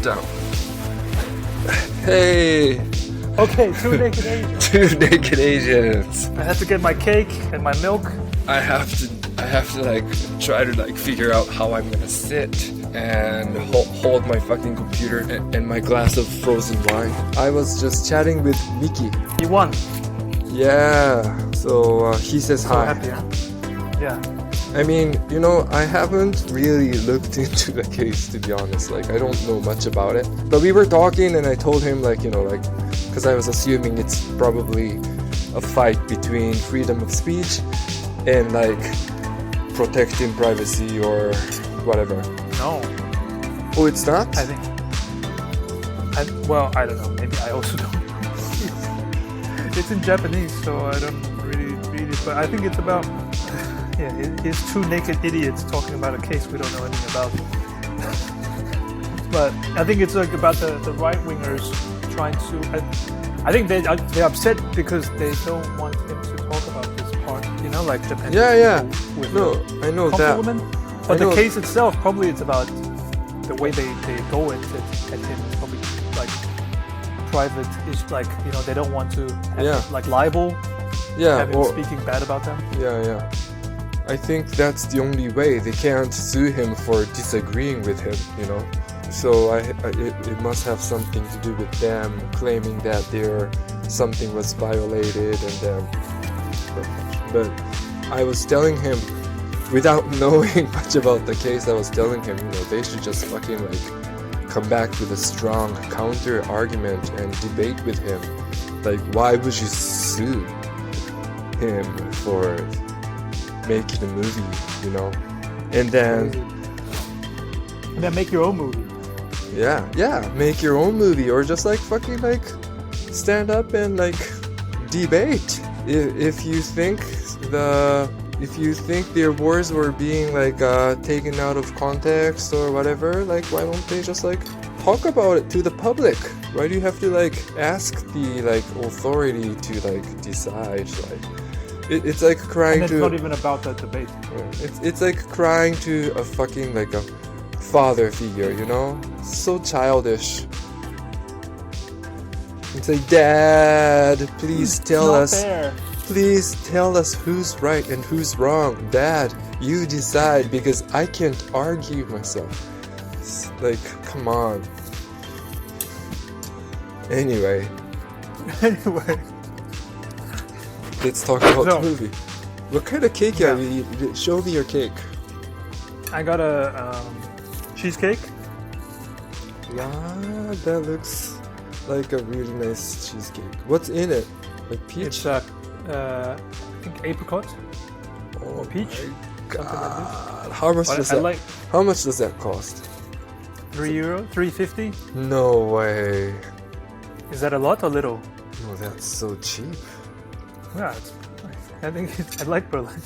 Down. Hey. Okay, two naked Asians. Two naked Asians. I have to get my cake and my milk. I have to like try to like figure out how I'm gonna sit and hold my fucking computer and my glass of frozen wine. I was just chatting with Mickey. He won. Yeah. So he says So hi. happy, huh? Yeah. I mean, I haven't really looked into the case, to be honest. Like, I don't know much about it. But we were talking and I told him, because I was assuming it's probably a fight between freedom of speech and, protecting privacy or whatever. No. Oh, it's not? I think. I don't know. Maybe I also don't. It's in Japanese, so I don't really read it. But I think it's about. Yeah, it's two naked idiots talking about a case we don't know anything about. But I think it's about the right-wingers trying to... I think they're upset because they don't want him to talk about this part, Japan. Yeah. With I know that. women. But the case itself, probably it's about the way they go at him. It's probably private. It's they don't want to have libel. Yeah, having speaking bad about them. Yeah. I think that's the only way. They can't sue him for disagreeing with him, So it must have something to do with them claiming that something was violated and then. But I was telling him, without knowing much about the case, I was telling him, they should just fucking come back with a strong counter argument and debate with him. Why would you sue him for making a movie, and then make your own movie. Yeah, make your own movie, or just stand up and debate. If you think their words were being taken out of context or whatever, why don't they just talk about it to the public? Why do you have to ask the authority to decide? It's like crying and to... it's not even about that debate. It's like crying to a fucking a father figure, So childish. It's like, Dad, please tell us. Fair. Please tell us who's right and who's wrong. Dad, you decide, because I can't argue myself. It's come on. Anyway. Let's talk about the movie. What kind of cake are you eating? Show me your cake. I got a cheesecake. Yeah, that looks like a really nice cheesecake. What's in it? Peach? It's I think apricot or peach. My God. How much does that cost? €3, $3.50. No way. Is that a lot or little? No, that's so cheap. Yeah, I think I like Berlin.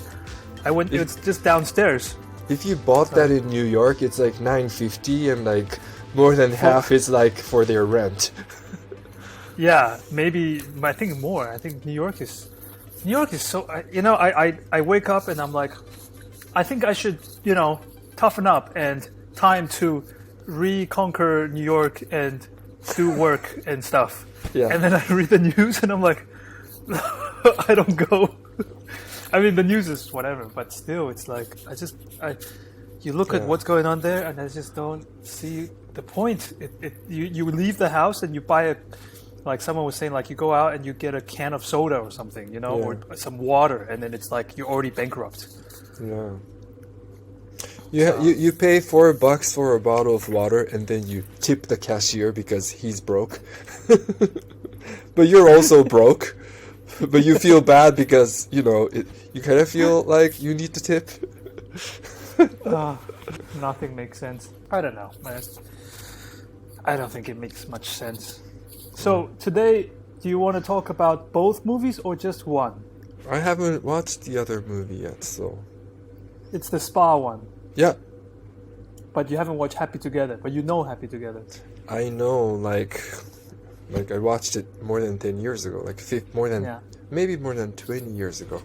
It's just downstairs. If you bought that in New York, it's $9.50 and more than half is for their rent. Yeah, maybe. I think more. I think New York is so. I wake up and I'm like, I think I should toughen up and time to reconquer New York and do work and stuff. Yeah. And then I read the news and I'm like, I don't go. I mean, the news is whatever, but still, it's you look at what's going on there, and I just don't see the point. You leave the house and you buy someone was saying, you go out and you get a can of soda or something, or some water, and then it's you're already bankrupt. Yeah. You pay $4 for a bottle of water, and then you tip the cashier because he's broke. But you're also broke. But you feel bad because, you kind of feel like you need to tip. Nothing makes sense. I don't know. I don't think it makes much sense. So today, do you want to talk about both movies or just one? I haven't watched the other movie yet, so... It's the spa one. Yeah. But you haven't watched Happy Together, but you know Happy Together. I know, I watched it more than 10 years ago, maybe more than 20 years ago.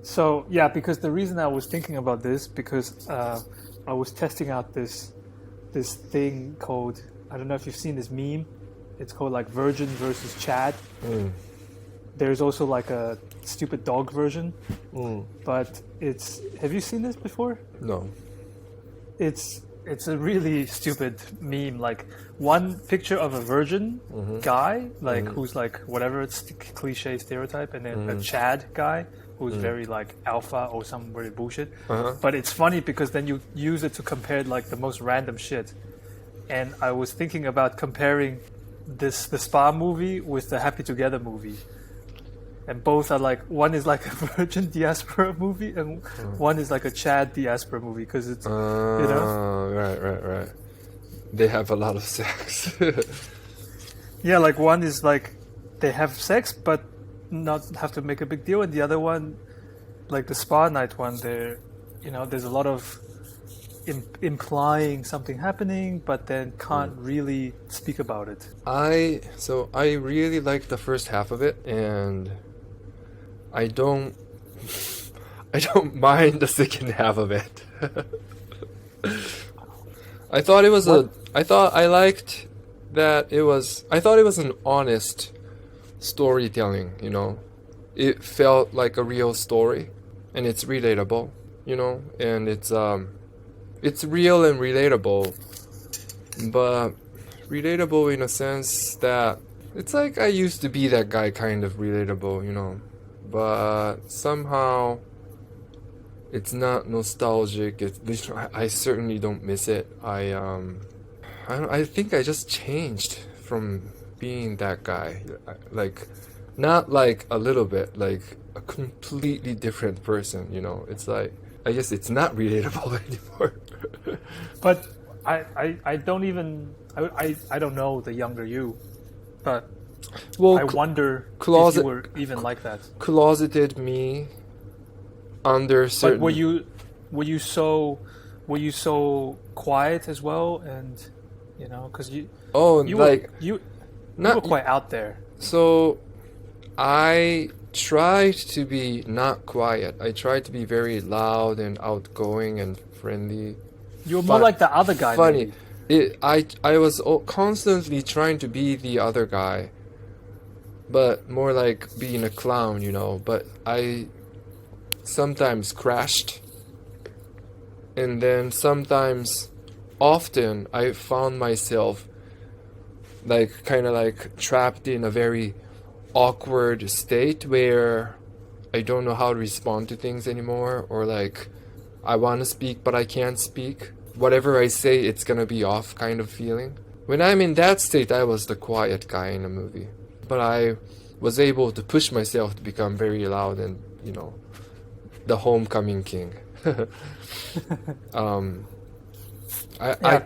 So, because the reason I was thinking about this, because I was testing out this thing called I don't know if you've seen this meme. It's called like Virgin versus Chad. Mm. There's also like a stupid dog version, Mm. but it's. Have you seen this before? No. It's a really stupid meme. Like one picture of a virgin guy, like who's like whatever, it's cliche stereotype, and then a Chad guy who's very like alpha or some really bullshit. But it's funny because then you use it to compare like the most random shit. And I was thinking about comparing the Spa movie with the Happy Together movie. And both are like, one is like a virgin diaspora movie, and one is like a Chad diaspora movie because it's, you know? Right. They have a lot of sex. Yeah, like one is like they have sex but not have to make a big deal, and the other one, like the spa night one, there, you know, there's a lot of implying something happening, but then can't really speak about it. I really like the first half of it, and I don't mind the second half of it. I thought it was I thought it was an honest storytelling, you know. It felt like a real story, and it's relatable, you know, and it's real and relatable, but relatable in a sense that it's like I used to be that guy kind of relatable, you know, but somehow it's not nostalgic. I certainly don't miss it. I think I just changed from being that guy, like not like a little bit, like a completely different person, you know. It's like I guess it's not relatable anymore. But I don't even I don't know the younger you, but well, I wonder if you were even like that. Closeted me under certain. But were you so quiet as well, and you know, because you were quite out there. So I tried to be not quiet. I tried to be very loud and outgoing and friendly. You were more like the other guy. Funny. I was constantly trying to be the other guy, but more like being a clown, you know. But I sometimes crashed, and then often I found myself like kind of like trapped in a very awkward state where I don't know how to respond to things anymore, or like I want to speak but I can't speak. Whatever I say, it's gonna be off kind of feeling. When I'm in that state, I was the quiet guy in a movie, but I was able to push myself to become very loud and, you know, the homecoming king. I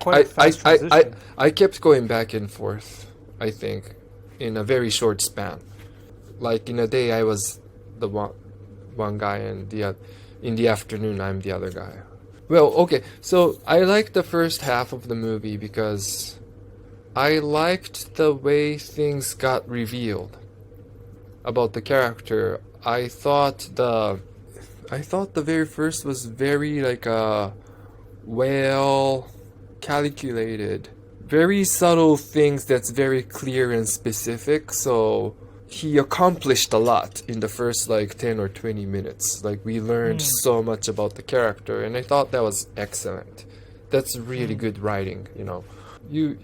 kept going back and forth, I think, in a very short span. Like in a day I was the one guy, and in the afternoon I'm the other guy. Well, okay, so I liked the first half of the movie because I liked the way things got revealed about the character. I thought the very first was very like well calculated, very subtle things that's very clear and specific. So he accomplished a lot in the first like 10 or 20 minutes. Like we learned so much about the character, and I thought that was excellent. That's really good writing, you know. You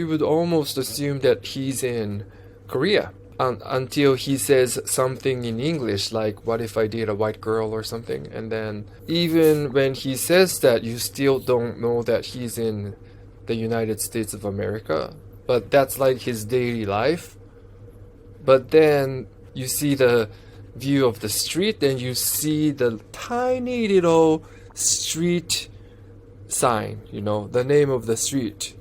would almost assume that he's in Korea until he says something in English, like what if I date a white girl or something, and then even when he says that, you still don't know that he's in the United States of America, but that's like his daily life. But then you see the view of the street, and you see the tiny little street sign, you know, the name of the street.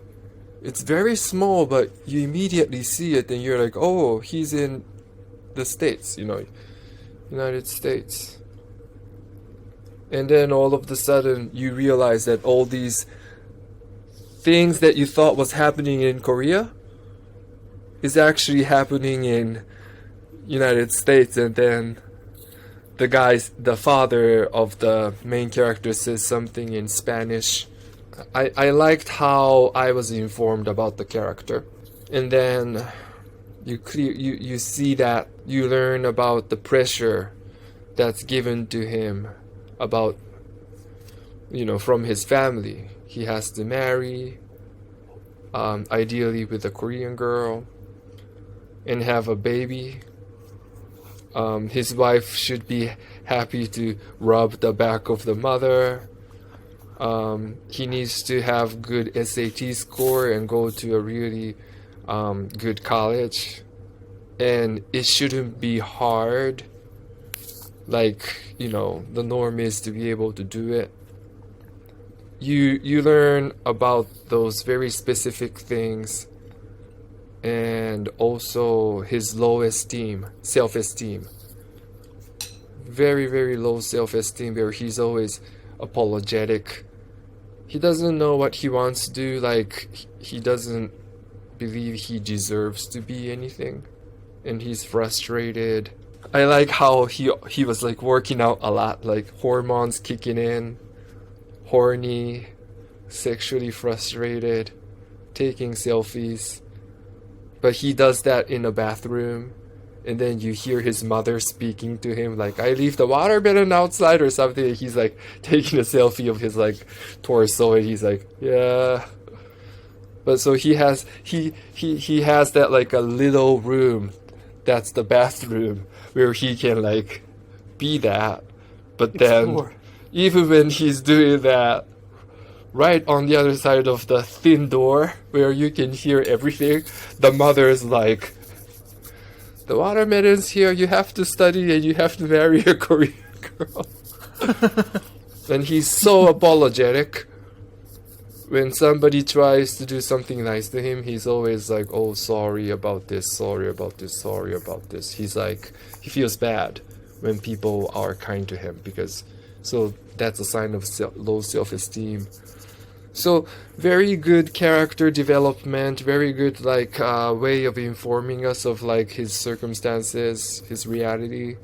It's very small, but you immediately see it and you're like, oh, he's in the States, you know, United States. And then all of a sudden you realize that all these things that you thought was happening in Korea is actually happening in United States. And then the father of the main character says something in Spanish, I liked how I was informed about the character. And then you see that you learn about the pressure that's given to him about, from his family. He has to marry, ideally with a Korean girl, and have a baby. His wife should be happy to rub the back of the mother. He needs to have good SAT score and go to a really good college. And it shouldn't be hard, like, the norm is to be able to do it. You learn about those very specific things, and also his low esteem, self-esteem. Very, very low self-esteem, where he's always apologetic. He doesn't know what he wants to do, like, he doesn't believe he deserves to be anything, and he's frustrated. I like how he was like working out a lot, like hormones kicking in, horny, sexually frustrated, taking selfies. But he does that in a bathroom, and then you hear his mother speaking to him like, I leave the watermelon outside or something. He's like taking a selfie of his like torso, and he's like, yeah. But so he has that like a little room that's the bathroom where he can like be that. But then even when he's doing that, right on the other side of the thin door where you can hear everything, the mother's like, the watermelon's here, you have to study and you have to marry a Korean girl. And he's so apologetic. When somebody tries to do something nice to him, he's always like, oh, sorry about this, sorry about this, sorry about this. He's like, he feels bad when people are kind to him, because, so that's a sign of low self-esteem. So very good character development, very good like way of informing us of like his circumstances, his reality,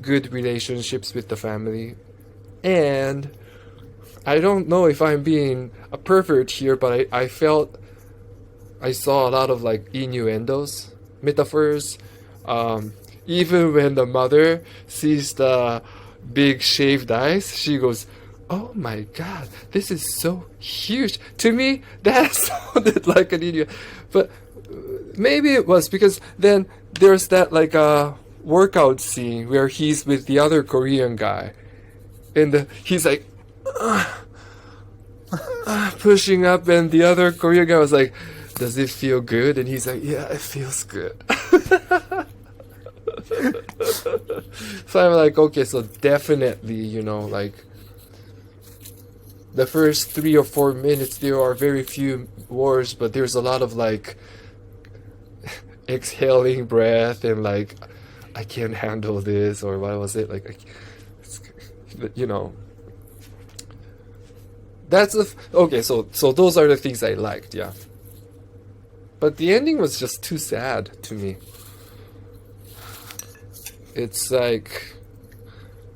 good relationships with the family. And I don't know if I'm being a pervert here, but I felt I saw a lot of like innuendos, metaphors. Even when the mother sees the big shaved ice, she goes, oh my god, this is so huge. To me, that sounded like an idiot. But maybe it was because then there's that like workout scene where he's with the other Korean guy. And he's like, pushing up, and the other Korean guy was like, does it feel good? And he's like, yeah, it feels good. So I'm like, okay, so definitely, like, the first 3 or 4 minutes, there are very few words, but there's a lot of like exhaling breath and like, I can't handle this, or what was it like? That's okay. So those are the things I liked, yeah. But the ending was just too sad to me. It's like,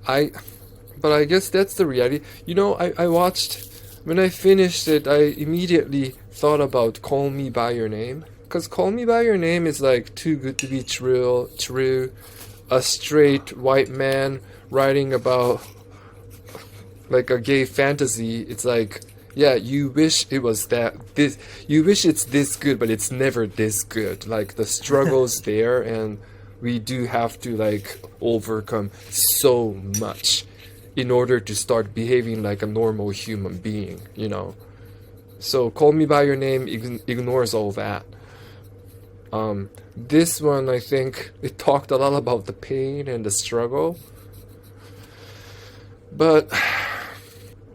but I guess that's the reality. I watched, when I finished it, I immediately thought about Call Me By Your Name. Because Call Me By Your Name is like too good to be true. A straight white man writing about like a gay fantasy. It's like, yeah, you wish it was you wish it's this good, but it's never this good. Like the struggle's there, and we do have to like overcome so much in order to start behaving like a normal human being, So Call Me By Your Name ignores all that. This one, I think, it talked a lot about the pain and the struggle. But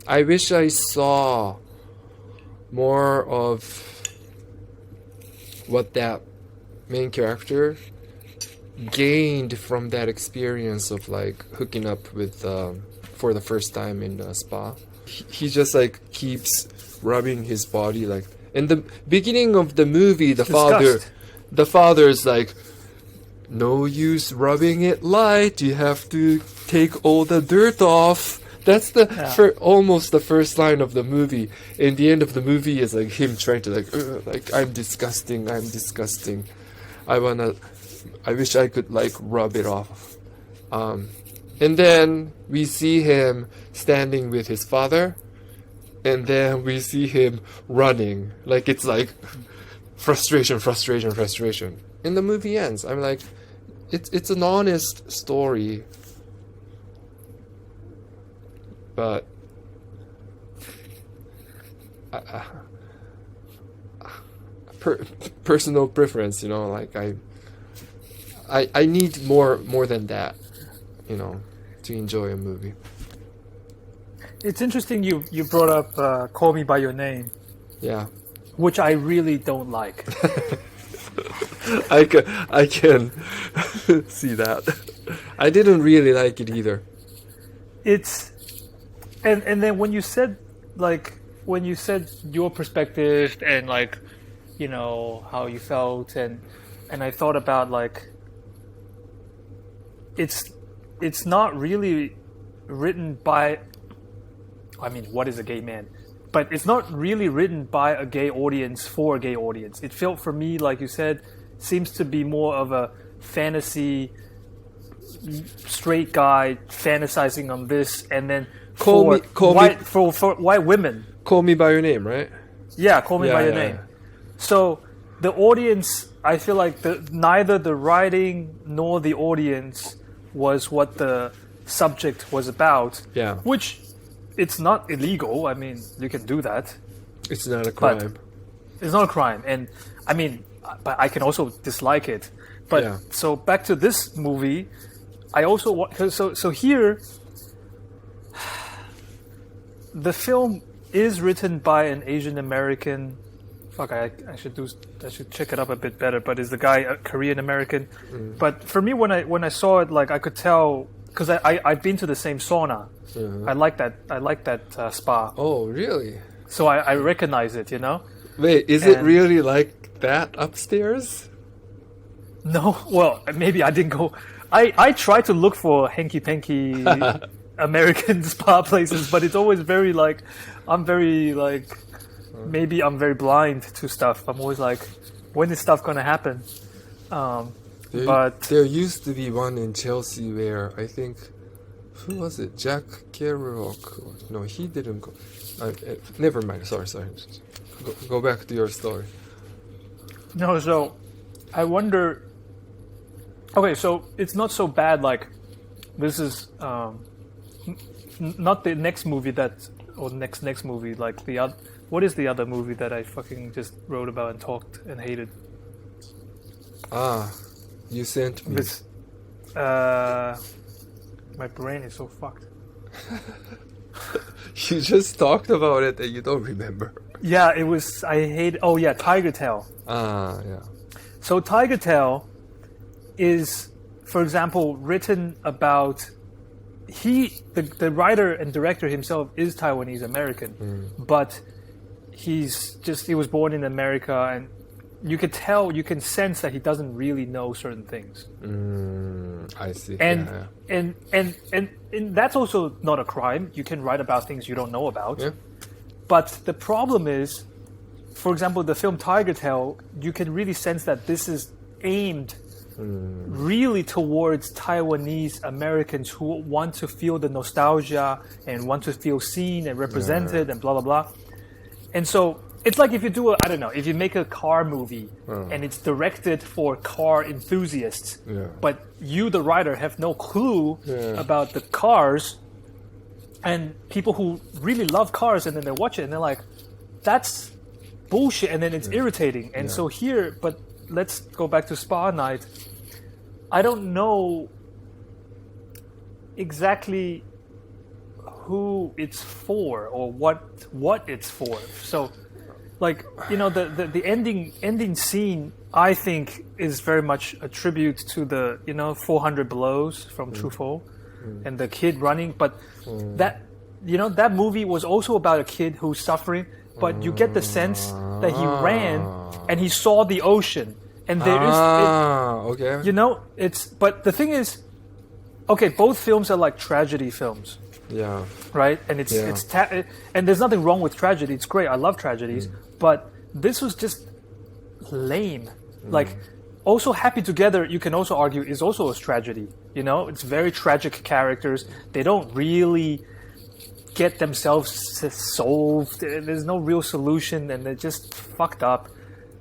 I wish I saw more of what that main character gained from that experience of like hooking up with for the first time in a spa. He just like keeps rubbing his body, like in the beginning of the movie, the father's like, no use rubbing it light, you have to take all the dirt off That's the Yeah. almost the first line of the movie. In the end of the movie is like him trying to like I'm disgusting. I wish I could like rub it off. And then we see him standing with his father, and then we see him running. Like it's like frustration. And the movie ends. I'm like, it's an honest story, but personal preference, like I need more than that, to enjoy a movie. It's interesting you brought up Call Me By Your Name, Yeah. which I really don't like. I can see that. I didn't really like it either. It's and then when you said your perspective and like, how you felt, and I thought about like it's not really written by, I mean, what is a gay man? But it's not really written by a gay audience for a gay audience. It felt for me, like you said, seems to be more of a fantasy, straight guy fantasizing on this, and then for white women. Call Me By Your Name, right? Yeah, Call Me By Your Name. So the audience, I feel like neither the writing nor the audience was what the subject was about. Yeah. Which, it's not illegal. I mean, you can do that. It's not a crime. It's not a crime. And I mean, but I can also dislike it. But yeah. So back to this movie, I also so here the film is written by an Asian American. Fuck, I should check it up a bit better. But is the guy a Korean American? Mm. But for me, when I saw it, like I could tell, because I've been to the same sauna. Mm-hmm. I like that spa. Oh, really? So I recognize it, Wait, is it really like that upstairs? No, well, maybe I didn't go. I try to look for hanky-panky American spa places, but it's always very like, I'm very like, maybe I'm very blind to stuff. I'm always like, when is stuff gonna happen? But there used to be one in Chelsea where I think, who was it? Jack Kerouac? No, he didn't go. Never mind. Sorry. Go back to your story. No, so I wonder. Okay, so it's not so bad. Like, this is not the next movie next movie. Like the other. What is the other movie that I fucking just wrote about and talked and hated? You sent me. This, my brain is so fucked. You just talked about it and you don't remember. Yeah, it was. I hate. Oh yeah, Tiger Tail. Yeah. So Tiger Tail is, for example, written about. The writer and director himself is Taiwanese American, but he was born in America, and you can sense that he doesn't really know certain things. I see. And that's also not a crime. You can write about things you don't know about. Yeah. But the problem is, for example, the film Tiger Tail, you can really sense that this is aimed really towards Taiwanese Americans who want to feel the nostalgia and want to feel seen and represented and blah, blah, blah. And so it's like if you make a car movie and it's directed for car enthusiasts, but you, the writer, have no clue about the cars, and people who really love cars, and then they watch it and they're like, that's bullshit, and then it's irritating. And so here, but let's go back to Spa Night. I don't know exactly who it's for or what it's for. So, like, the ending scene, I think, is very much a tribute to the 400 Blows from Truffaut and the kid running. But that movie was also about a kid who's suffering. But you get the sense that he ran and he saw the ocean. And there is, okay. But the thing is, okay, both films are like tragedy films. Yeah. right? And and there's nothing wrong with tragedy. It's great. I love tragedies, but this was just lame. Like, also Happy Together, you can also argue, is also a tragedy. You know, it's very tragic characters. They don't really get themselves solved. There's no real solution, and they're just fucked up.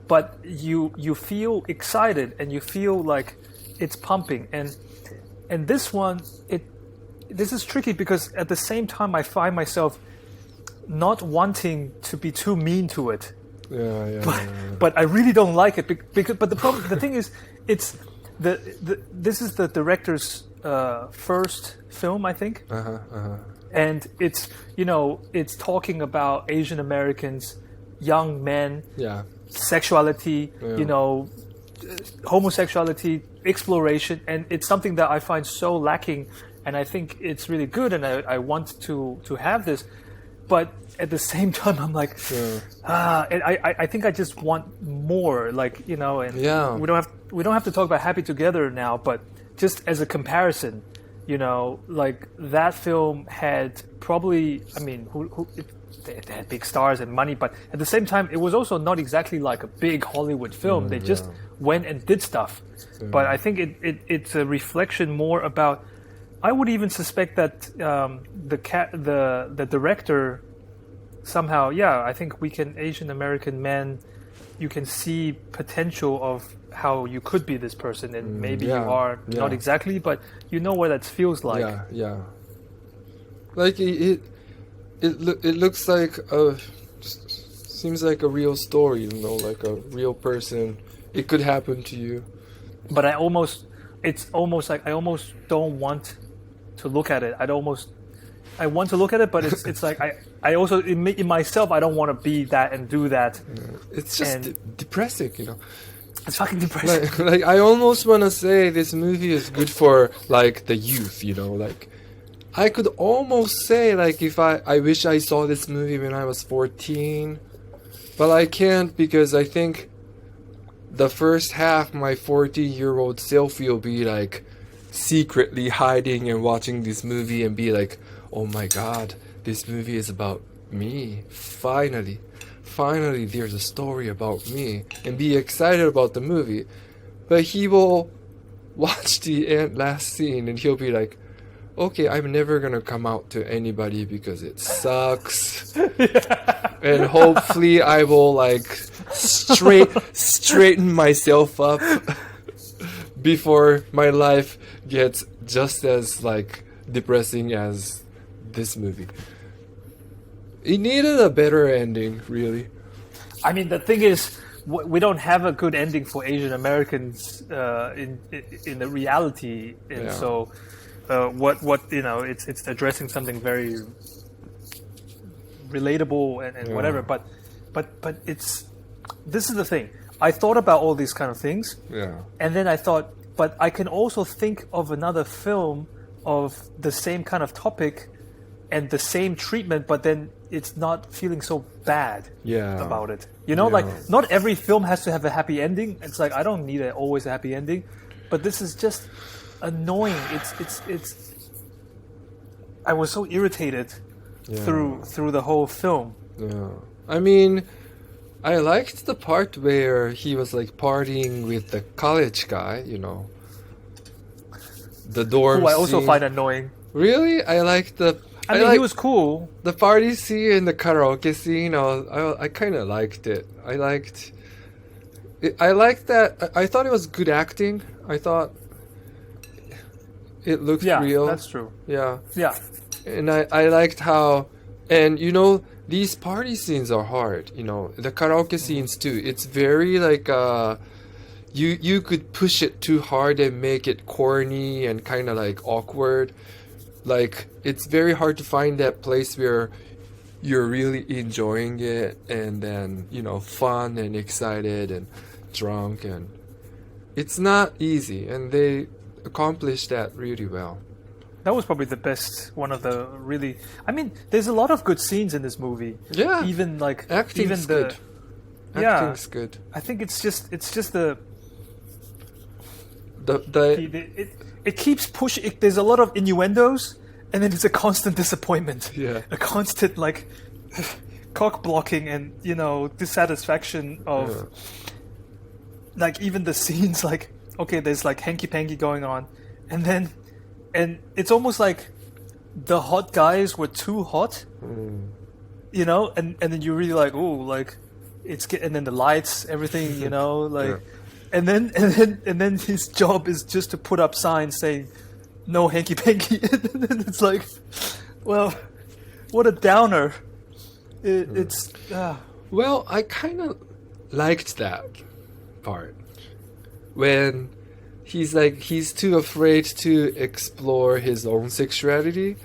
But you feel excited, and you feel like it's pumping. And this one, this is tricky because at the same time I find myself not wanting to be too mean to it. But I really don't like it because the thing is, it's this is the director's first film, I think. And it's, you know, it's talking about Asian Americans, young men, sexuality, you know, homosexuality, exploration, and it's something that I find so lacking, and I think it's really good, and I want to have this, but at the same time I'm like, and I think I just want more, like, you know, and we don't have to talk about Happy Together now, but just as a comparison, you know, like that film had probably, I mean, they had big stars and money, but at the same time, it was also not exactly like a big Hollywood film. They just went and did stuff. But I think it's a reflection more about. I would even suspect that the director somehow, I think we can, Asian American men, you can see potential of how you could be this person, and maybe you are not exactly, but you know what that feels like. Like it looks like seems like a real story, you know, like a real person. It could happen to you. But it's almost like I almost don't want to look at it. I want to look at it, but it's like I also in myself I don't want to be that and do that. It's just depressing, you know. It's fucking depressing. Like I almost want to say this movie is good for like the youth, you know, like. I could almost say, like, if I wish I saw this movie when I was 14, but I can't because I think the first half, my 14-year-old self will be, like, secretly hiding and watching this movie and be like, oh my god, this movie is about me. Finally, there's a story about me, and be excited about the movie. But he will watch the last scene and he'll be like, okay, I'm never gonna come out to anybody because it sucks. And hopefully I will like straighten myself up before my life gets just as like depressing as this movie. It needed a better ending, really. I mean, the thing is, we don't have a good ending for Asian Americans in the reality, and so. What you know, it's addressing something very relatable and whatever, but this is the thing. I thought about all these kind of things, and then I thought, but I can also think of another film of the same kind of topic and the same treatment, but then it's not feeling so bad about it. You know, like not every film has to have a happy ending. It's like I don't need always a happy ending, but this is just annoying. It's I was so irritated through the whole film. I mean, I liked the part where he was like partying with the college guy, you know, the dorm who I also scene. find annoying. Really? I liked the I mean, he was cool. The party scene and the karaoke scene, I kind of liked it. I liked that. I thought it was good acting. I thought it looked real. That's true. Yeah. And I liked how, and you know, these party scenes are hard. You know, the karaoke scenes too. It's very like you could push it too hard and make it corny and kind of like awkward. Like it's very hard to find that place where you're really enjoying it and then, you know, fun and excited and drunk, and it's not easy, and they accomplished that really well. That was probably the best one of the really. I mean, there's a lot of good scenes in this movie. Yeah, even like acting's good. Acting's good. I think it's just the it keeps pushing. There's a lot of innuendos, and then it's a constant disappointment. Yeah. A constant like cock blocking and dissatisfaction of like even the scenes like okay, there's like hanky panky going on, and it's almost like the hot guys were too hot, and then you're really like, oh, like and then the lights, everything, like, and then his job is just to put up signs saying no hanky panky, and then it's like, well, what a downer. It's Well, I kind of liked that part when he's too afraid to explore his own sexuality,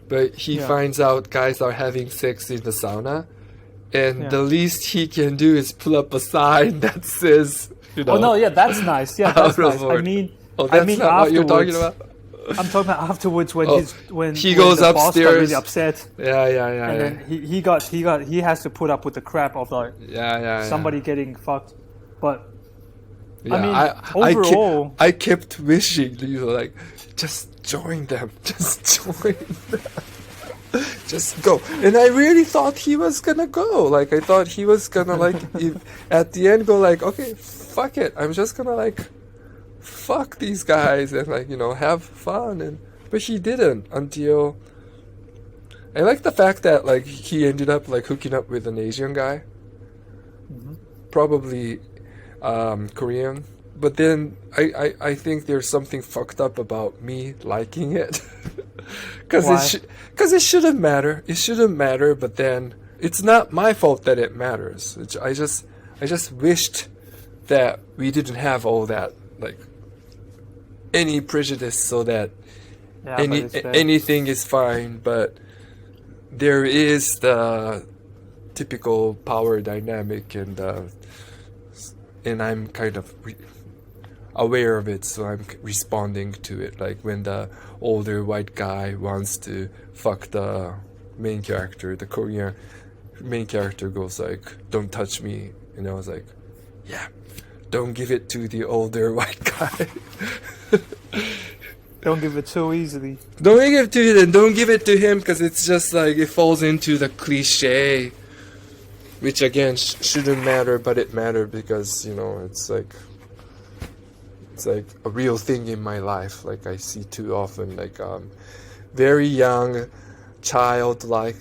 but he finds out guys are having sex in the sauna, and the least he can do is pull up a sign that says, oh no, yeah, that's nice. Yeah, that's nice. I mean, that's not what you're talking about. I'm talking about afterwards when he goes the upstairs, boss got really upset. Yeah. And then he has to put up with the crap of like somebody getting fucked. But yeah, I mean, overall, I kept wishing, like, just join them, just join them. Just go. And I really thought he was gonna go. Like, I thought he was gonna, like, at the end go, like, okay, fuck it. I'm just gonna, like, fuck these guys and, like, have fun. But he didn't until... I like the fact that, like, he ended up, like, hooking up with an Asian guy. Mm-hmm. Probably Korean. But then I think there's something fucked up about me liking it. Because it shouldn't matter. It shouldn't matter, but then it's not my fault that it matters. I just wished that we didn't have all that, like, any prejudice, so that anything is fine. But there is the typical power dynamic, and I'm kind of aware of it, so I'm responding to it. Like when the older white guy wants to fuck the main character, the Korean main character goes like, "Don't touch me," and I was like, "Yeah, don't give it to the older white guy." Don't give it so easily. Don't give it to him, and don't give it to him, because it's just like it falls into the cliche, which again shouldn't matter, but it mattered because it's like a real thing in my life. Like I see too often, like very young child, like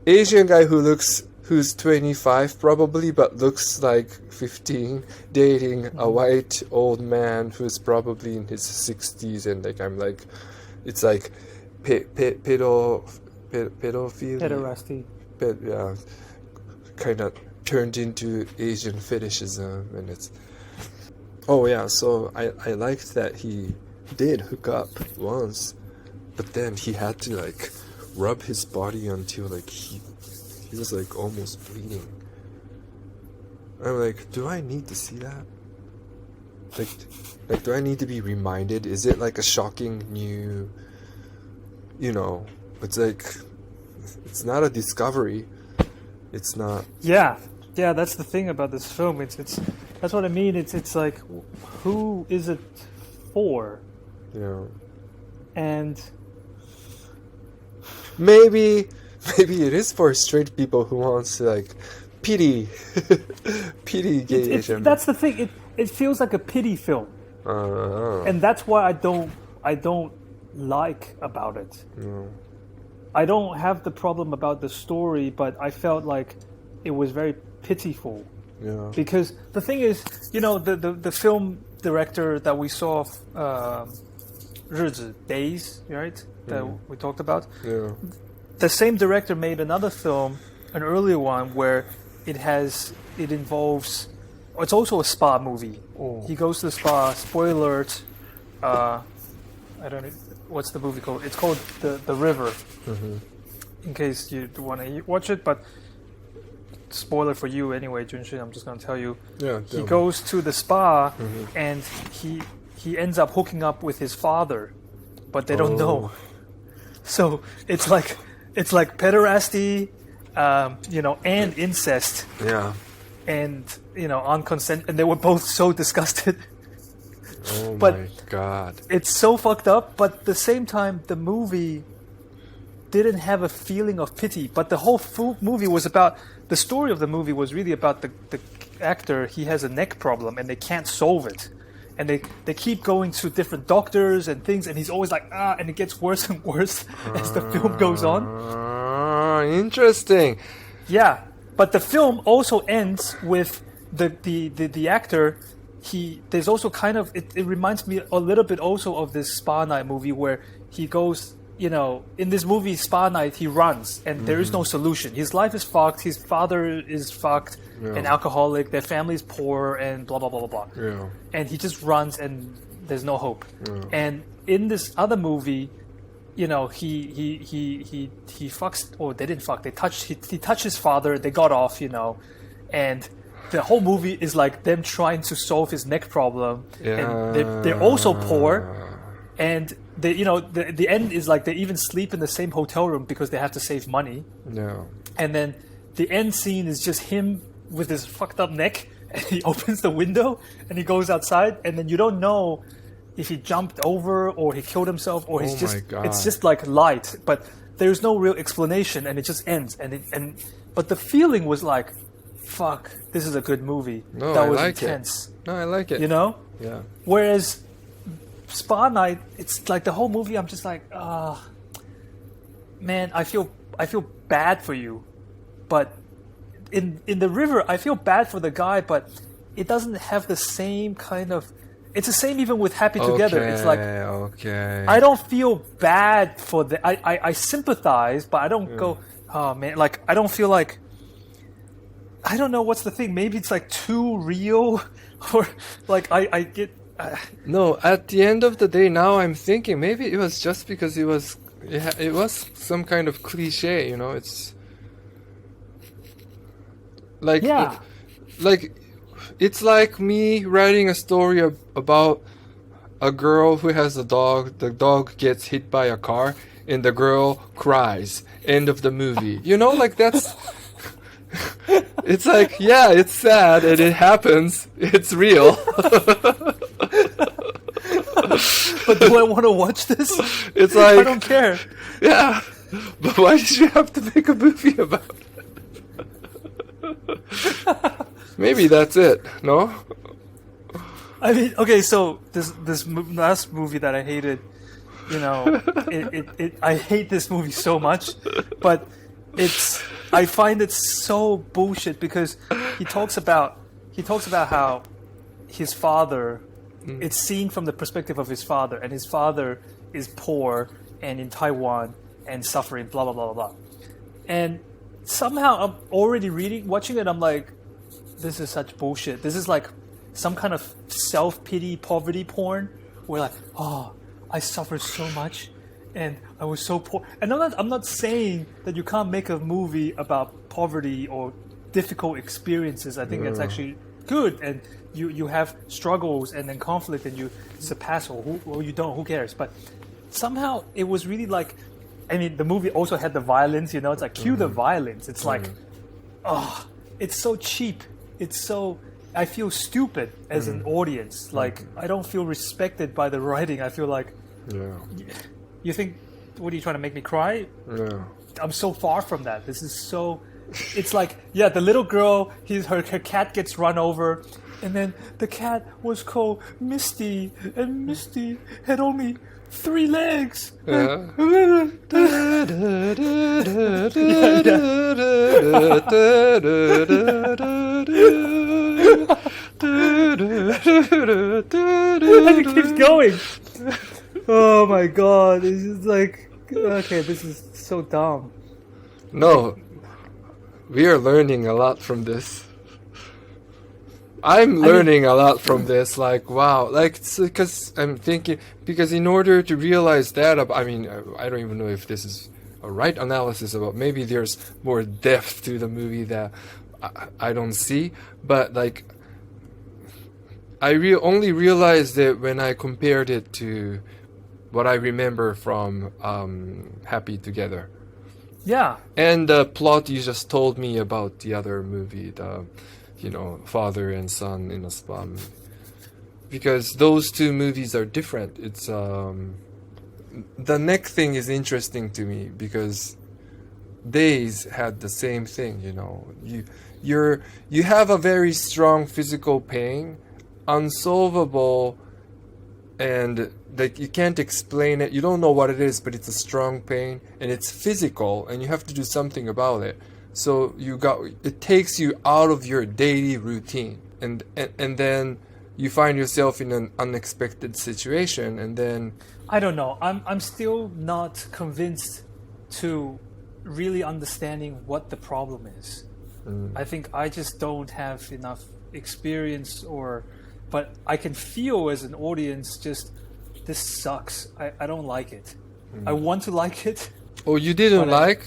Asian guy who's 25 probably, but looks like 15, dating a white old man who's probably in his 60s, and like I'm like, it's like pedophilia. Pederasty. Yeah, kind of turned into Asian fetishism, and it's. Oh yeah, so I liked that he did hook up once, but then he had to like rub his body until like he was like almost bleeding. I'm like, do I need to see that? Like do I need to be reminded? Is it like a shocking new, it's like, it's not a discovery. It's not. Yeah, that's the thing about this film. It's that's what I mean. It's like, who is it for? Yeah. And maybe it is for straight people who wants to like pity gay Asian. That's the thing. It feels like a pity film, and that's why I don't like about it. No. I don't have the problem about the story, but I felt like it was very pitiful. Yeah. Because the thing is, the film director that we saw, 日子 Days, right? That we talked about. Yeah. The same director made another film, an earlier one, where it involves. It's also a spa movie. Oh. He goes to the spa. Spoiler alert. I don't know. What's the movie called? It's called The River. Mm-hmm. In case you want to watch it, but spoiler for you anyway, Junshin. I'm just going to tell you. Yeah. He goes to the spa, and he ends up hooking up with his father, but they don't know. So it's like pederasty, and incest. Yeah. And unconsent, and they were both so disgusted. Oh But my god. it's so fucked up. But at the same time, the movie didn't have a feeling of pity. But the whole movie was about, the story of the movie was really about the actor. He has a neck problem and they can't solve it. And they keep going to different doctors and things, and he's always like, and it gets worse and worse as the film goes on. Interesting. Yeah, but the film also ends with the actor. There's also kind of, it reminds me a little bit also of this Spa Night movie where he goes, in this movie Spa Night, he runs and there is no solution. His life is fucked. His father is fucked, an alcoholic. Their family is poor and blah blah blah blah blah. Yeah. And he just runs and there's no hope. Yeah. And in this other movie, he fucks, or they didn't fuck. He touched his father. They got off, and the whole movie is like them trying to solve his neck problem. Yeah. And they're also poor, and the end is like they even sleep in the same hotel room because they have to save money. No. And then the end scene is just him with his fucked up neck, and he opens the window and he goes outside, and then you don't know if he jumped over or he killed himself or he's it's just like light, but there's no real explanation, and it just ends. But the feeling was like, fuck, this is a good movie. No, that was I like intense. it. No, I like it. Yeah. Whereas Spa Night, it's like the whole movie I'm just like, man, I feel bad for you. But in the river, I feel bad for the guy, but it doesn't have the same kind of, it's the same even with Happy Together. It's like, I don't feel bad for I sympathize, but I don't go, oh man, like I don't feel like, I don't know what's the thing. Maybe it's like too real, or like I get. No, at the end of the day, now I'm thinking maybe it was just because it was some kind of cliche, It's like it's like me writing a story about a girl who has a dog. The dog gets hit by a car, and the girl cries. End of the movie. Like that's. It's like, yeah, it's sad and it happens. It's real. But do I want to watch this? It's like, I don't care. Yeah, but why did you have to make a movie about it? Maybe that's it. No. I mean, okay, so this last movie that I hated, I hate this movie so much, but I find it so bullshit because he talks about how his father, it's seen from the perspective of his father, and his father is poor and in Taiwan and suffering, blah blah blah blah blah. And somehow I'm already watching it, I'm like, this is such bullshit. This is like some kind of self-pity poverty porn where like, oh, I suffered so much and I was so poor. And I'm not saying that you can't make a movie about poverty or difficult experiences. I think that's actually good, and you have struggles and then conflict and you surpass, or you don't, who cares? But somehow it was really like, I mean, the movie also had the violence, it's like, cue the violence. It's like, oh, it's so cheap. It's so, I feel stupid as an audience. Like, I don't feel respected by the writing. I feel like, you think, what are you trying to make me cry? Yeah. I'm so far from that. This is so, it's like, yeah, the little girl, her cat gets run over, and then the cat was called Misty, and Misty had only 3 legs. Yeah. And it keeps going. Oh my god, it's just like, okay, this is so dumb. No, we are learning a lot from this. I'm learning a lot from this, like, wow, like, because I'm thinking, because in order to realize that, I mean, I don't even know if this is a right analysis about, maybe there's more depth to the movie that I don't see, but like, I only realized it when I compared it to what I remember from Happy Together. Yeah. And the plot you just told me about the other movie, the, father and son in a spa movie. because those two movies are different. It's the neck thing is interesting to me because Days had the same thing. You have a very strong physical pain, unsolvable, and like you can't explain it. You don't know what it is, but it's a strong pain and it's physical, and you have to do something about it. So it takes you out of your daily routine, and then you find yourself in an unexpected situation, and then I don't know. I'm still not convinced to really understanding what the problem is. I think I just don't have enough experience, but I can feel as an audience just this sucks. I don't like it. I want to like it. Oh, you didn't like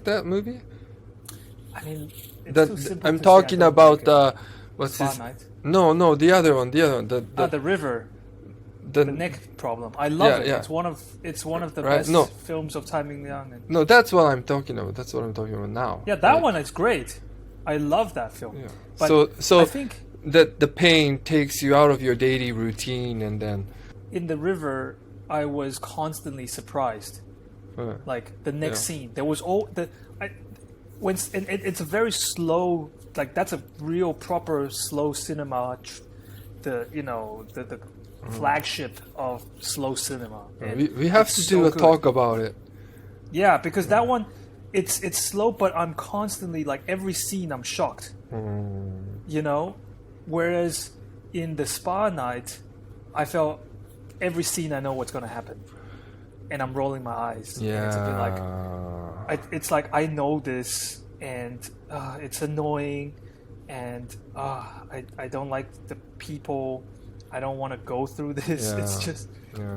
that movie? I mean, it's too simple I'm to talking say I don't about like it. what's Spa his? Night. No, the other one, The river. The neck problem. I love it. Yeah. It's one of the Right, best no. films of Tsai Ming-liang. And No, that's what I'm talking about. That's what I'm talking about now. yeah, that one is great. I love that film. Yeah. But So I think that the pain takes you out of your daily routine, and then in the river, I was constantly surprised. Like the next scene, there was it's a very slow. Like that's a real proper slow cinema. The flagship of slow cinema. we have to do a talk about it. Yeah, because that one, it's slow, but I'm constantly like every scene I'm shocked. Whereas in the Spa Night, I felt every scene I know what's going to happen, and I'm rolling my eyes. Yeah, and it's a bit like it's like I know this, and it's annoying, and I don't like the people. I don't want to go through this. Yeah. It's just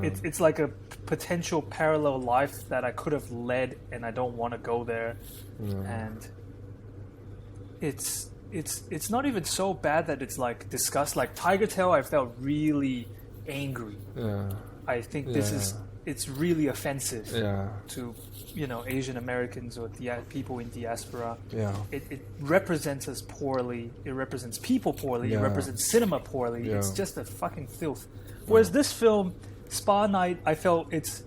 it's like a potential parallel life that I could have led, and I don't want to go there. And it's not even so bad that it's like disgust. Like Tiger Tail, I felt really angry. I think it's really offensive to Asian Americans or people in diaspora. It represents us poorly. It represents people poorly. It represents cinema poorly. It's just a fucking filth. Whereas this film, Spa Night, I felt it's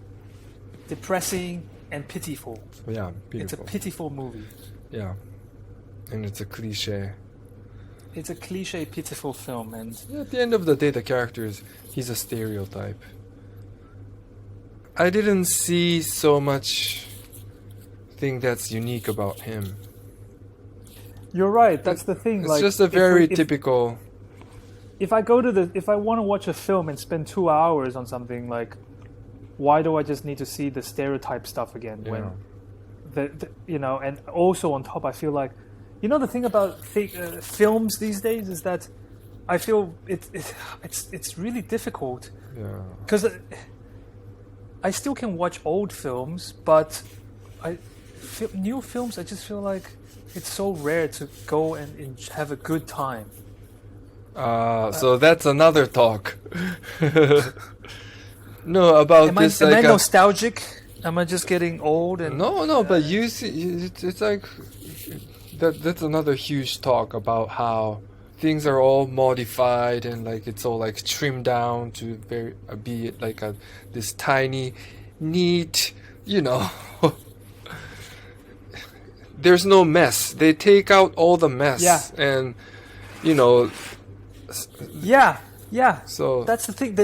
depressing and pitiful. Yeah, beautiful. It's a pitiful movie. Yeah, and it's a cliche. It's a cliche, pitiful film, and At the end of the day, the character he's a stereotype. I didn't see so much thing that's unique about him. you're right. That's the thing. It's like, just a very typical. If I want to watch a film and spend 2 hours on something, like, why do I just need to see the stereotype stuff again? When and also on top, I feel like, the thing about films these days is that I feel it's really difficult. Because I still can watch old films, but new films, I just feel like it's so rare to go and have a good time. So that's another talk. No, about am this. Am I nostalgic? Am I just getting old? And No, but you see, it's like that's another huge talk about how things are all modified and like it's all like trimmed down to be like this tiny, neat, There's no mess. They take out all the mess, and Yeah. So that's the thing.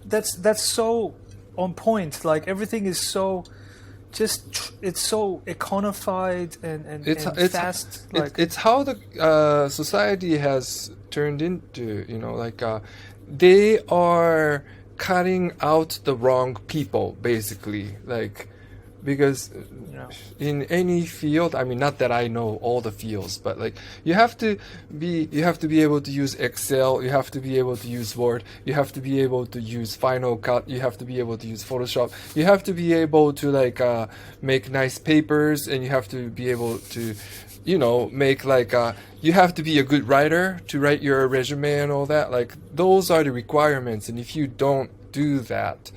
That's so on point. Like everything is so it's so iconified and fast. It's how the society has turned into. They are cutting out the wrong people, basically. Because in any field, I mean, not that I know all the fields, but you have to be able to use Excel, you have to be able to use Word, you have to be able to use Final Cut, you have to be able to use Photoshop, you have to be able to make nice papers, and you have to be able to make you have to be a good writer to write your resume and all that. Those are the requirements, and if you don't do that,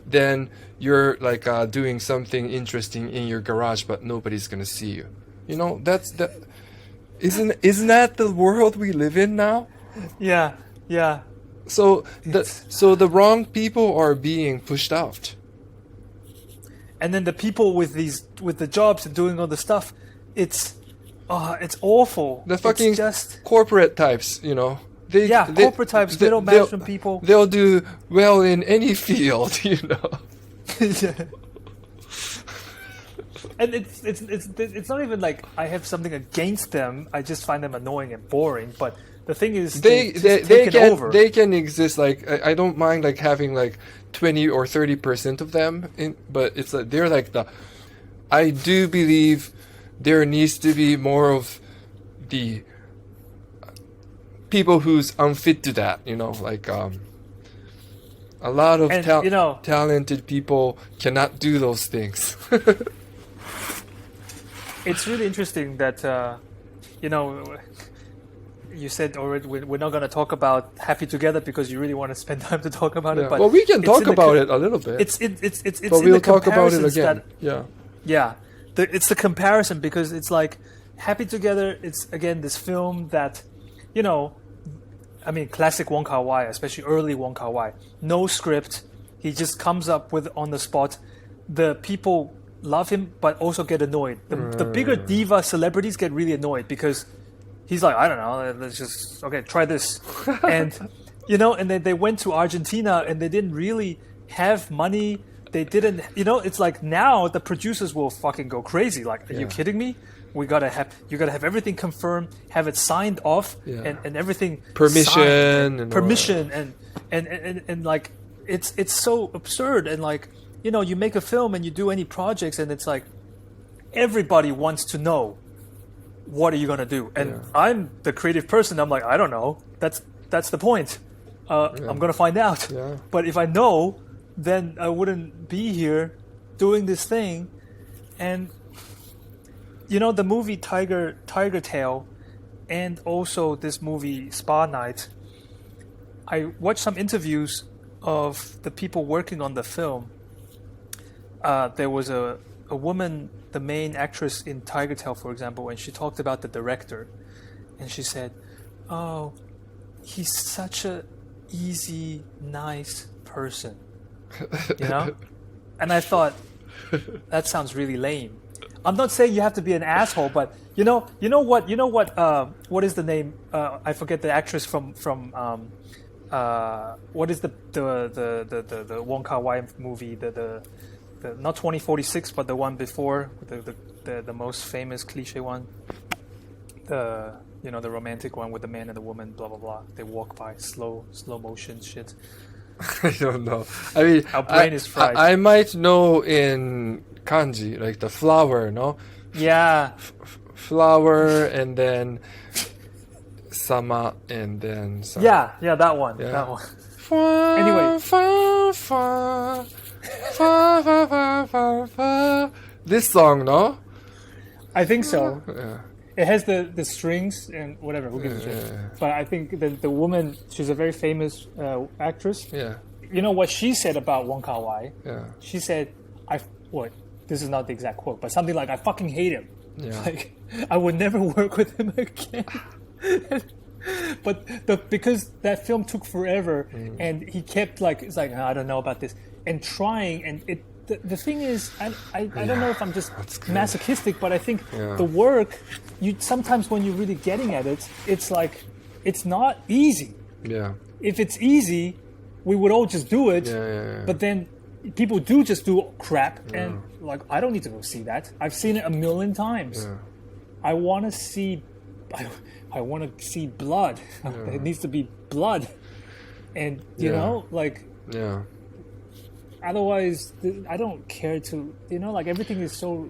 then you're doing something interesting in your garage, but nobody's gonna see you. Isn't that the world we live in now? Yeah. So the wrong people are being pushed out. And then the people with the jobs and doing all the stuff, it's awful. The fucking it's just corporate types, you know. Corporate types, middle management people. They'll do well in any field, you know. Yeah. And it's not even like I have something against them. I just find them annoying and boring. But the thing is, they can exist. Like I don't mind like having like 20 or 30% of them but it's like they're like I do believe there needs to be more of the people who's unfit to that, you know, like a lot of talented people cannot do those things. It's really interesting that you said already we're not going to talk about Happy Together because you really want to spend time to talk about it. But well, we can talk about it a little bit. But we'll talk about it again. It's the comparison because it's like Happy Together. It's again this film that, I mean, classic Wong Kar-wai, especially early Wong Kar-wai. No script. He just comes up with on the spot. The people love him, but also get annoyed. The bigger diva celebrities get really annoyed because he's like, I don't know, let's just, try this. And, and then they went to Argentina and they didn't really have money. They didn't, it's like now the producers will fucking go crazy. Like, are you kidding me? You gotta have everything confirmed, have it signed off, and everything permission and like it's so absurd. And like, you make a film and you do any projects and it's like everybody wants to know what are you gonna do. And I'm the creative person. I'm like, I don't know. That's the point. I'm gonna find out. Yeah. But if I know, then I wouldn't be here doing this thing. And the movie Tiger Tail, and also this movie Spa Night, I watched some interviews of the people working on the film. There was a woman, the main actress in Tiger Tail, for example, and she talked about the director. And she said, oh, he's such a easy, nice person. And I thought, that sounds really lame. I'm not saying you have to be an asshole, but you know what is the name? I forget the actress from what is the Wong Kar-wai movie, the not 2046, but the one before, the most famous cliche one, the romantic one with the man and the woman, blah blah blah. They walk by slow motion shit. I don't know. I mean, our brain is fried. I might know in kanji, like the flower, no? Yeah. Flower and then sama and then sama. Yeah, that one. Yeah. That one. Anyway. This song, no? I think so. Yeah. It has the strings and whatever. Who gives a shit? Yeah. But I think the woman, she's a very famous actress. Yeah. You know what she said about Wong Kar-wai? Yeah. She said, this is not the exact quote, but something like, I fucking hate him. Yeah. Like, I would never work with him again. But because that film took forever and he kept it's like, I don't know about this, and trying, and the thing is, I don't know if I'm just masochistic, but I think the work, sometimes when you're really getting at it, it's like, it's not easy. Yeah. If it's easy, we would all just do it. Yeah. But then people do just do crap, and I don't need to go see that. I've seen it a million times. Yeah. I want to see blood. It needs to be blood, and Yeah. Otherwise, I don't care to. Everything is so.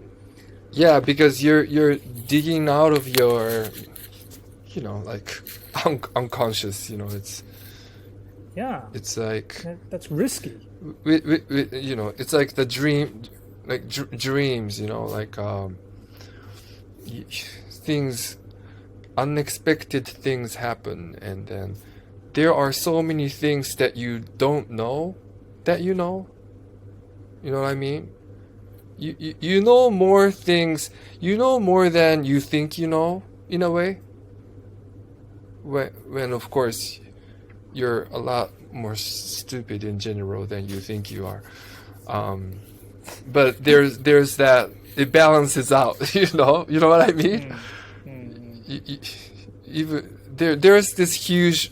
Yeah, because you're digging out of your, unconscious. It's. Yeah. It's like. That's risky. It's like the dream, dreams. Things, unexpected things happen, and then there are so many things that you don't know that you know. You know what I mean? You know more things. You know more than you think you know, in a way. When of course, you're a lot more stupid in general than you think you are. But there's that, it balances out, you know what I mean? Even there's this huge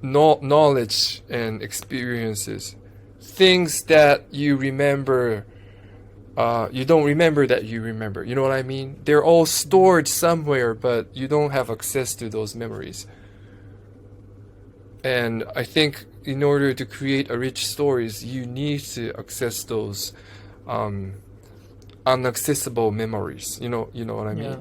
knowledge and experiences, things that you remember, you don't remember that you remember. You know what I mean? They're all stored somewhere, but you don't have access to those memories. And I think in order to create a rich stories, you need to access those unaccessible memories. You know what I mean? Yeah.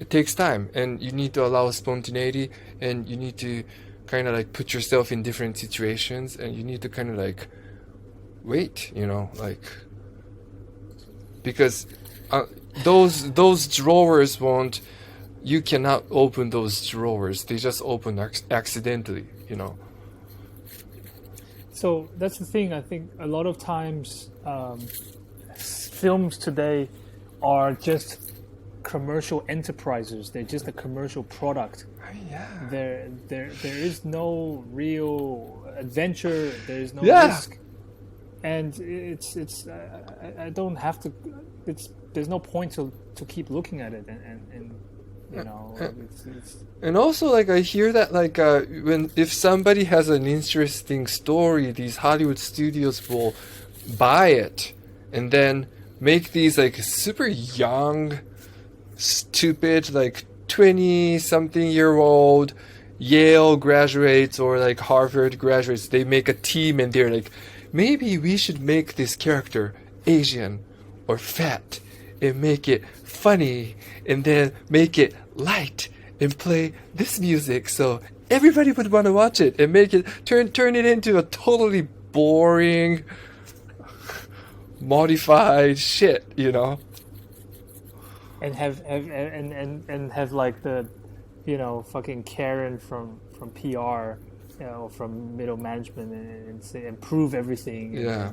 It takes time, and you need to allow spontaneity, and you need to kind of like put yourself in different situations, and you need to kind of like wait, like, because those drawers won't, you cannot open those drawers. They just open accidentally, So that's the thing. I think a lot of times films today are just commercial enterprises. They're just a commercial product. Yeah. There is no real adventure. There is no Yeah. risk, and it's I don't have to. There's no point to keep looking at it, and it's And also, like, I hear that, like, if somebody has an interesting story, these Hollywood studios will buy it and then make these, like, super young, stupid, like, 20-something-year-old Yale graduates or, like, Harvard graduates. They make a team and they're like, maybe we should make this character Asian or fat and make it funny and then make it light and play this music so everybody would want to watch it and make it turn it into a totally boring modified shit, and have like the fucking Karen from PR, from middle management and say and prove everything. Yeah.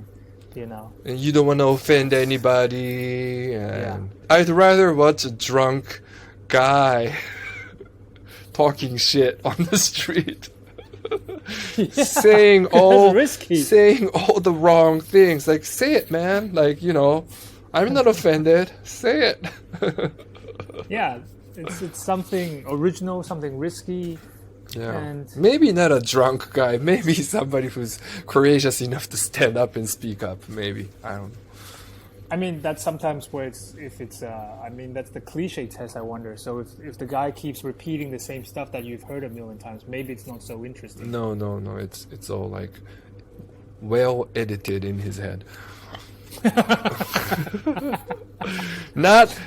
And, And you don't want to offend anybody, and Yeah. I'd rather watch a drunk guy talking shit on the street. saying all risky. the wrong things. Like, say it, man. Like, I'm not offended. Say it. Yeah, it's something original, something risky. Yeah. And Maybe not a drunk guy. Maybe somebody who's courageous enough to stand up and speak up. Maybe. I don't know. I mean, that's sometimes where that's the cliche test, I wonder. So if the guy keeps repeating the same stuff that you've heard a million times, maybe it's not so interesting. No. It's all like well edited in his head.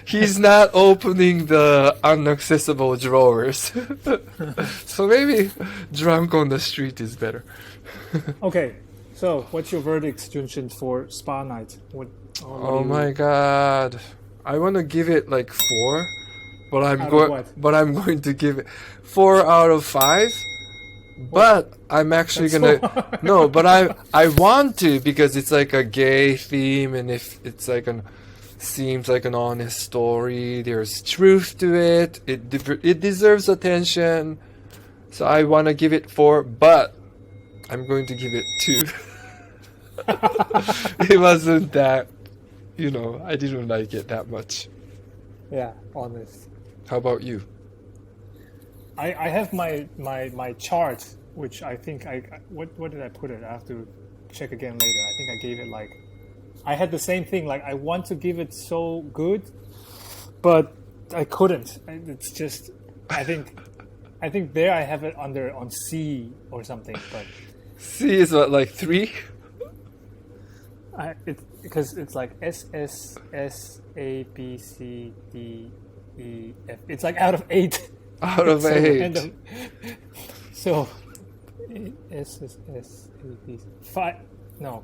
He's not opening the inaccessible drawers. So maybe drunk on the street is better. Okay, so what's your verdict, Junshin, for Spa Night? What Oh do you- my god. I want to give it like 4, but Out of what? I'm going to give it 4 out of 5. But I'm actually That's gonna no, but I want to, because it's like a gay theme, and if it's like seems like an honest story, there's truth to it. It deserves attention. So I want to give it 4, but I'm going to give it 2. It wasn't that, I didn't like it that much. Yeah, honest. How about you? I have my chart, which I think what did I put it? I have to check again later. I think I gave it like, I had the same thing. Like, I want to give it so good, but I couldn't. It's just, I think there I have it on C or something. But C is what, like 3? because it's like S S S A B C D E F. It's like out of 8. Out of So 8. random. So S S S A B C 5. No.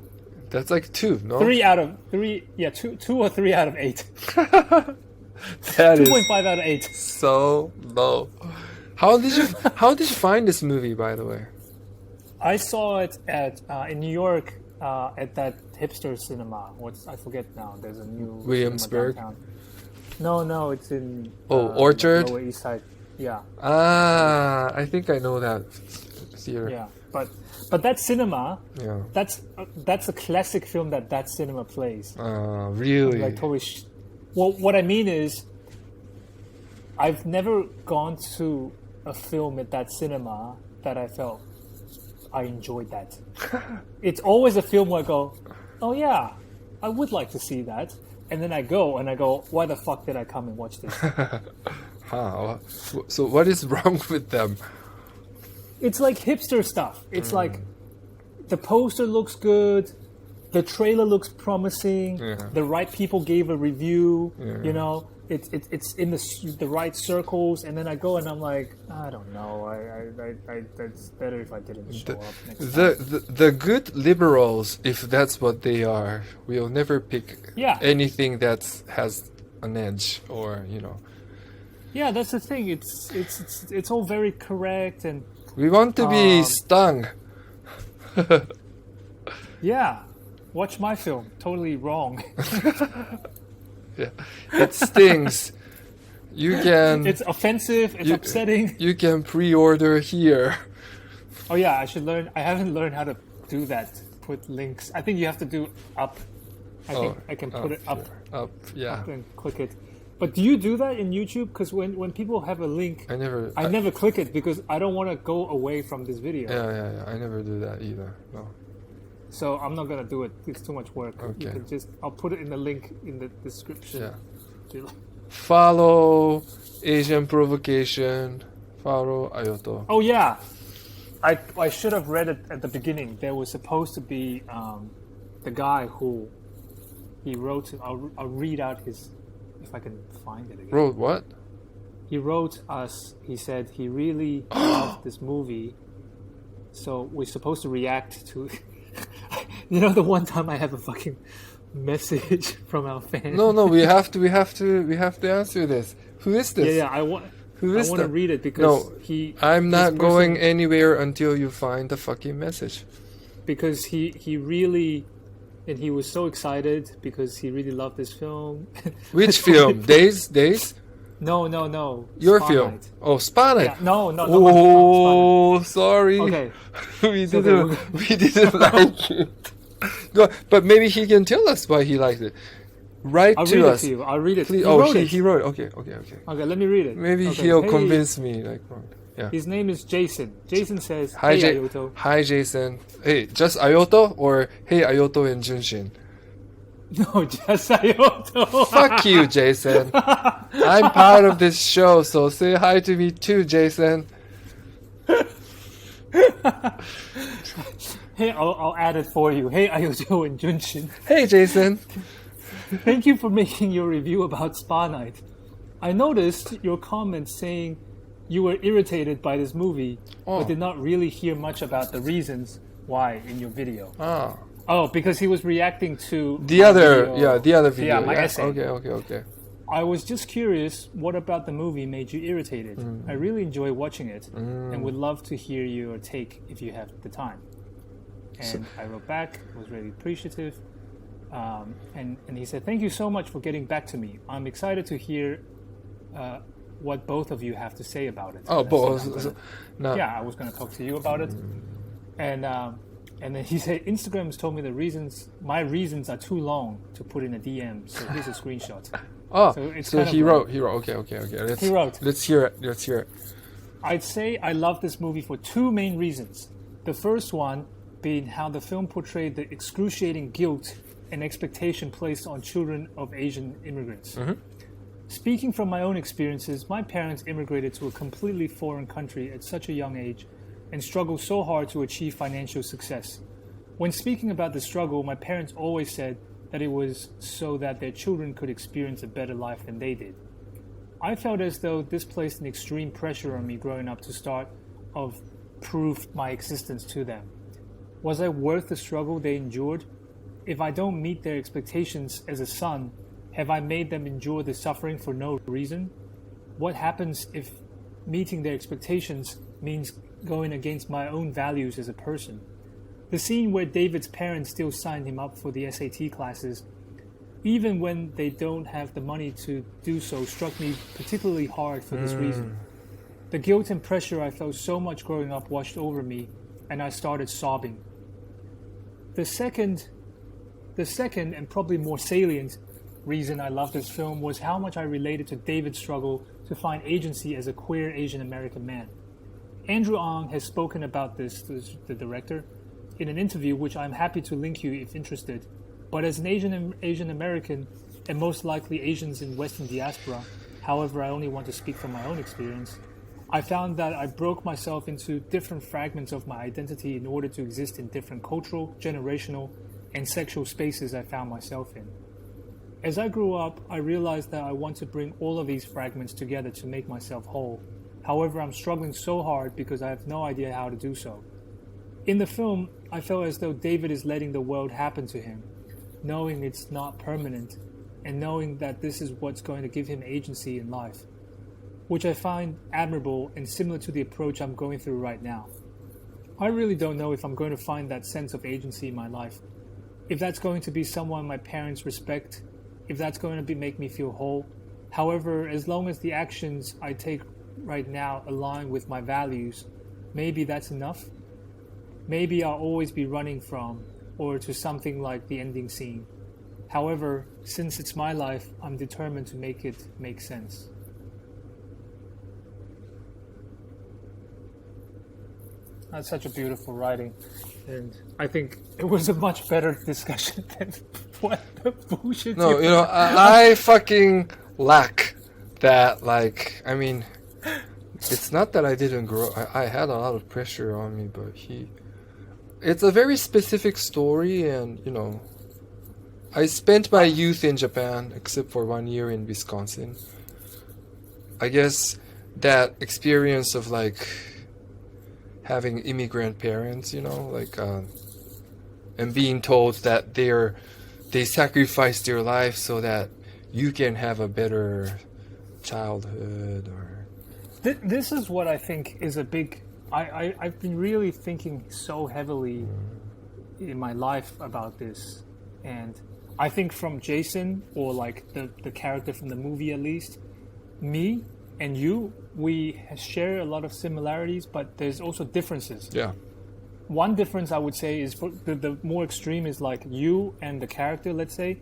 That's like 2, no? 3 out of 3. Yeah, 2 or 3 out of 8. That is 2.5 out of 8. so low. How did you find this movie, by the way? I saw it at in New York at that hipster cinema. I forget now. There's a new Williamsburg? cinema downtown. No, it's in Orchard? Lower East Side. Yeah. I think I know that theater. Yeah, but that cinema, Yeah. that's a classic film that cinema plays. Really? Like totally. Well, what I mean is, I've never gone to a film at that cinema that I felt I enjoyed that. It's always a film where I go, oh yeah, I would like to see that, and then I go, why the fuck did I come and watch this? Huh. So what is wrong with them? It's like hipster stuff. It's like the poster looks good, the trailer looks promising, the right people gave a review, you know, it's in the right circles, and then I go and I'm like, I don't know, I that's better if I didn't show up next time. The good liberals, if that's what they are, will never pick anything that has an edge, or you know. Yeah, that's the thing. It's all very correct, and we want to be stung. Yeah, watch my film. Totally wrong. Yeah, it stings. You can. It's offensive. It's upsetting. You can pre-order here. Oh yeah, I should learn. I haven't learned how to do that. Put links. I think you have to do up. I think I can put it up. Up, yeah. Up and click it. But do you do that in YouTube? Because when people have a link, I never click it because I don't want to go away from this video. Yeah. I never do that either. No. So I'm not gonna do it. It's too much work. Okay. You can I'll put it in the link in the description. Yeah. Follow Asian Provocation. Follow Ayoto. Oh yeah, I should have read it at the beginning. There was supposed to be the guy who he wrote. I'll read out his, if I can find it again. Wrote what? He wrote us. He said he really loved this movie, so we're supposed to react to. You know, the one time I have a fucking message from our fan. No, we have to answer this. Who is this? Yeah, I want to read it because I'm not going anywhere until you find the fucking message. Because he really, and he was so excited because he really loved this film. Which film? Days? No. Your Spa film? Night. Oh, Spa Night. Yeah, no. Oh, sorry. Okay. we didn't like it. No, but maybe he can tell us why he liked it. I'll read it to you. I'll read it. Please. He wrote it. Okay. Okay, let me read it. Maybe he'll convince me. Yeah. His name is Jason. Jason says, Hi, "Hey Ayoto." Hi, Jason. Hey, just Ayoto or hey Ayoto and Junshin? No, just Ayoto. Fuck you, Jason. I'm part of this show, so say hi to me too, Jason. Hey, I'll add it for you. Hey, Ayoto and Junshin. Hey, Jason. Thank you for making your review about Spa Night. I noticed your comments saying you were irritated by this movie, but did not really hear much about the reasons why in your video. Oh, because he was reacting to the other video. Yeah, my essay. Okay. I was just curious, what about the movie made you irritated? I really enjoy watching it and would love to hear your take if you have the time. And I wrote back, was really appreciative. And he said, thank you so much for getting back to me. I'm excited to hear what both of you have to say about it. Oh, both. Yeah, I was going to talk to you about it. And then he said, Instagram has told me my reasons are too long to put in a DM. So here's a screenshot. So he wrote. Okay. He wrote. Let's hear it. I'd say I love this movie for two main reasons. The first one being how the film portrayed the excruciating guilt and expectation placed on children of Asian immigrants. Speaking from my own experiences, my parents immigrated to a completely foreign country at such a young age and struggled so hard to achieve financial success. When speaking about the struggle, my parents always said that it was so that their children could experience a better life than they did. I felt as though this placed an extreme pressure on me growing up to start of prove my existence to them. Was I worth the struggle they endured? If I don't meet their expectations as a son, have I made them endure the suffering for no reason? What happens if meeting their expectations means going against my own values as a person? The scene where David's parents still signed him up for the SAT classes, even when they don't have the money to do so, struck me particularly hard for this reason. The guilt and pressure I felt so much growing up washed over me, and I started sobbing. The second and probably more salient reason I loved this film was how much I related to David's struggle to find agency as a queer Asian American man. Andrew Ahn has spoken about this, the director, in an interview which I'm happy to link you if interested. But as an Asian American, and most likely Asians in Western diaspora, however I only want to speak from my own experience, I found that I broke myself into different fragments of my identity in order to exist in different cultural, generational, and sexual spaces I found myself in. As I grew up, I realized that I want to bring all of these fragments together to make myself whole. However, I'm struggling so hard because I have no idea how to do so. In the film, I felt as though David is letting the world happen to him, knowing it's not permanent, and knowing that this is what's going to give him agency in life, which I find admirable and similar to the approach I'm going through right now. I really don't know if I'm going to find that sense of agency in my life, if that's going to be someone my parents respect, if that's going to make me feel whole. However, as long as the actions I take right now align with my values, maybe that's enough. Maybe I'll always be running from or to something like the ending scene. However, since it's my life, I'm determined to make it make sense. That's such a beautiful writing, and I think it was a much better discussion than what the bullshit. No, you know, I fucking lack that. Like, I mean, it's not that I didn't grow. I had a lot of pressure on me, but it's a very specific story, and you know, I spent my youth in Japan, except for 1 year in Wisconsin. I guess that experience of like having immigrant parents, you know, like, and being told that they sacrificed their life so that you can have a better childhood, or this is what I think is a big. I've been really thinking so heavily in my life about this, and I think from Jason, or like the character from the movie at least, me and you, we share a lot of similarities, but there's also differences. yeah, One difference I would say is the more extreme is like you and the character, let's say.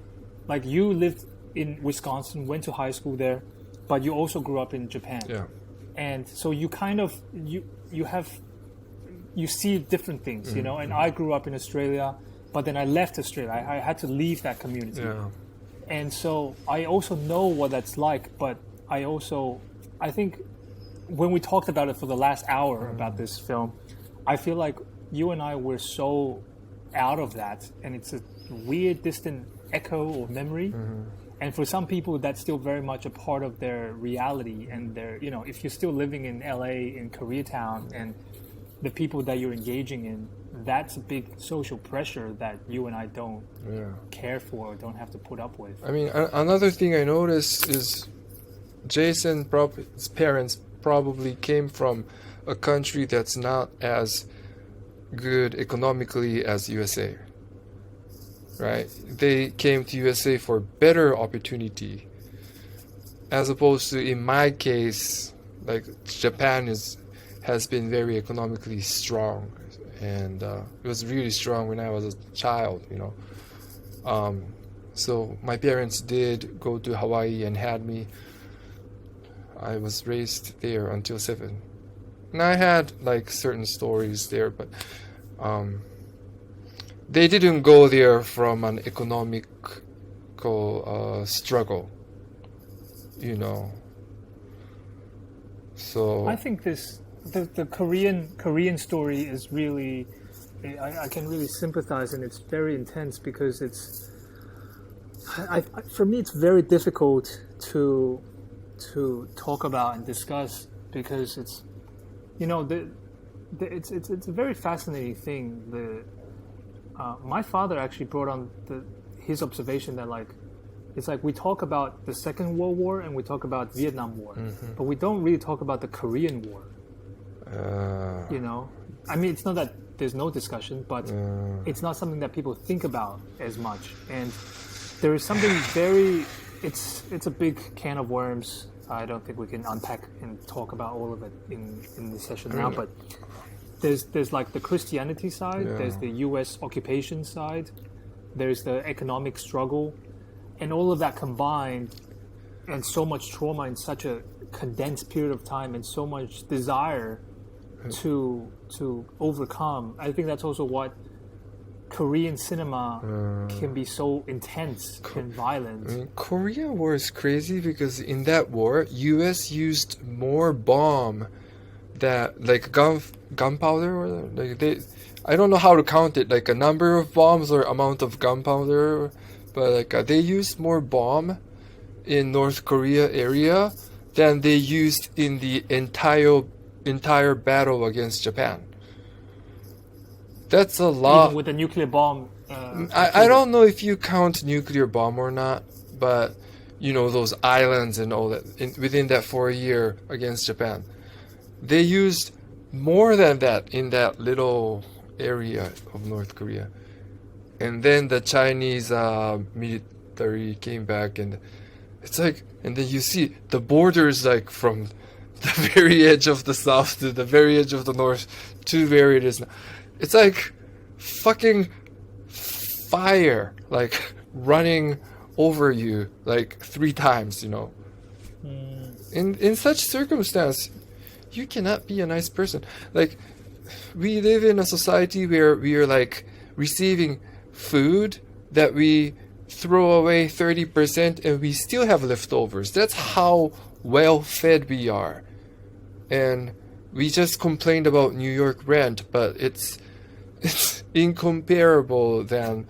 Like you lived in Wisconsin, went to high school there, but you also grew up in Japan. yeah, And so you kind of, you see different things, you know, and I grew up in Australia, but then I left Australia. I had to leave that community. yeah. And so I also know what that's like, but I think when we talked about it for the last hour about this film, I feel like you and I were so out of that, and it's a weird, distant echo or memory. And for some people, that's still very much a part of their reality, and their, you know, if you're still living in LA, in Koreatown, and the people that you're engaging in, that's a big social pressure that you and I don't care for or don't have to put up with. I mean, another thing I noticed is Jason's parents probably came from a country that's not as good economically as USA, right? They came to USA for better opportunity, as opposed to, in my case, like Japan has been very economically strong, and it was really strong when I was a child, you know. So my parents did go to Hawaii and had me. I was raised there until 7. And I had like certain stories there, but they didn't go there from an economical struggle, you know. So I think the Korean story is really, I can really sympathize, and it's very intense because it's, for me, it's very difficult to talk about and discuss, because it's, you know, it's a very fascinating thing. My father actually brought on his observation that, like, it's like we talk about the Second World War and we talk about Vietnam War, but we don't really talk about the Korean War. You know, I mean, it's not that there's no discussion, but it's not something that people think about as much. And there is something very, it's a big can of worms. I don't think we can unpack and talk about all of it in this session now, but there's like the Christianity side, there's the US occupation side, there's the economic struggle, and all of that combined, and so much trauma in such a condensed period of time, and so much desire to overcome. I think that's also what Korean cinema can be so intense and violent. Korean War is crazy because in that war, US used more bomb that like gunpowder, or like I don't know how to count it, like a number of bombs or amount of gunpowder, but like they used more bomb in North Korea area than they used in the entire battle against Japan. That's a lot. Even with the nuclear bomb. I don't know if you count nuclear bomb or not, but you know those islands and all that within that 4 year against Japan, they used more than that in that little area of North Korea, and then the Chinese military came back, and it's like, and then you see the borders like from the very edge of the south to the very edge of the north to where it is now. It's like fucking fire, like running over you like 3 times, you know. In such circumstance, you cannot be a nice person. Like, we live in a society where we are like receiving food that we throw away 30% and we still have leftovers. That's how well fed we are. And we just complained about New York rent, but it's incomparable than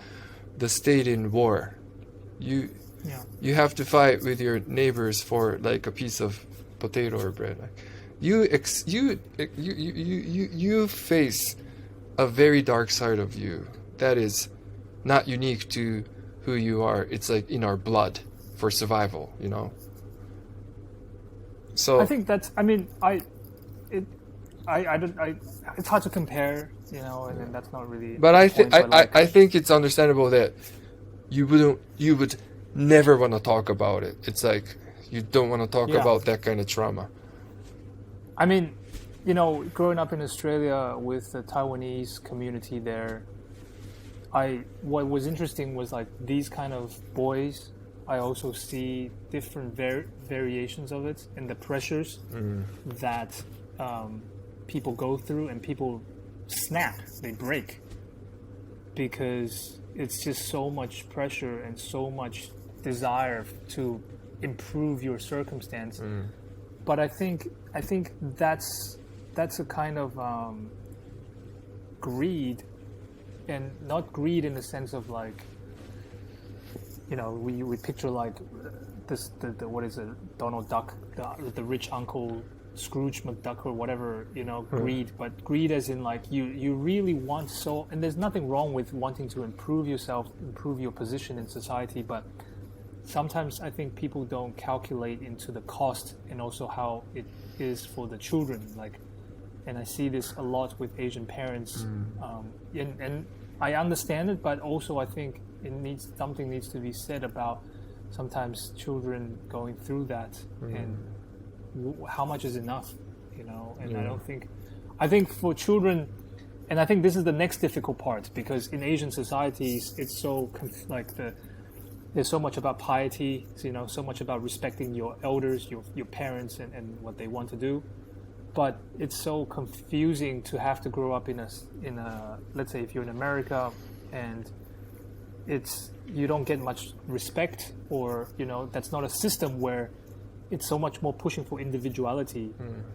the state in war. You have to fight with your neighbors for like a piece of potato or bread. Like, you face a very dark side of you that is not unique to who you are. It's like in our blood for survival, you know. So I think that's. I mean, it's hard to compare, you know, and then that's not really. But I think it's understandable that you would never want to talk about it. It's like you don't want to talk about that kind of trauma. I mean, you know, growing up in Australia with the Taiwanese community there, what was interesting was like these kind of boys. I also see different variations of it and the pressures that people go through, and people snap, they break, because it's just so much pressure and so much desire to improve your circumstance. But I think that's a kind of greed, and not greed in the sense of like, you know, we picture like this the what is it, Donald Duck, the rich uncle Scrooge McDuck or whatever, you know, greed, but greed as in like you really want so, and there's nothing wrong with wanting to improve yourself, improve your position in society, but sometimes I think people don't calculate into the cost and also how it is for the children. Like, and I see this a lot with Asian parents, and I understand it, but also I think something needs to be said about sometimes children going through that and how much is enough, you know. And I think for children, and I think this is the next difficult part, because in Asian societies it's so there's so much about piety, you know, so much about respecting your elders, your parents, and what they want to do. But it's so confusing to have to grow up in a let's say if you're in America and you don't get much respect, or, you know, that's not a system where it's so much more pushing for individuality.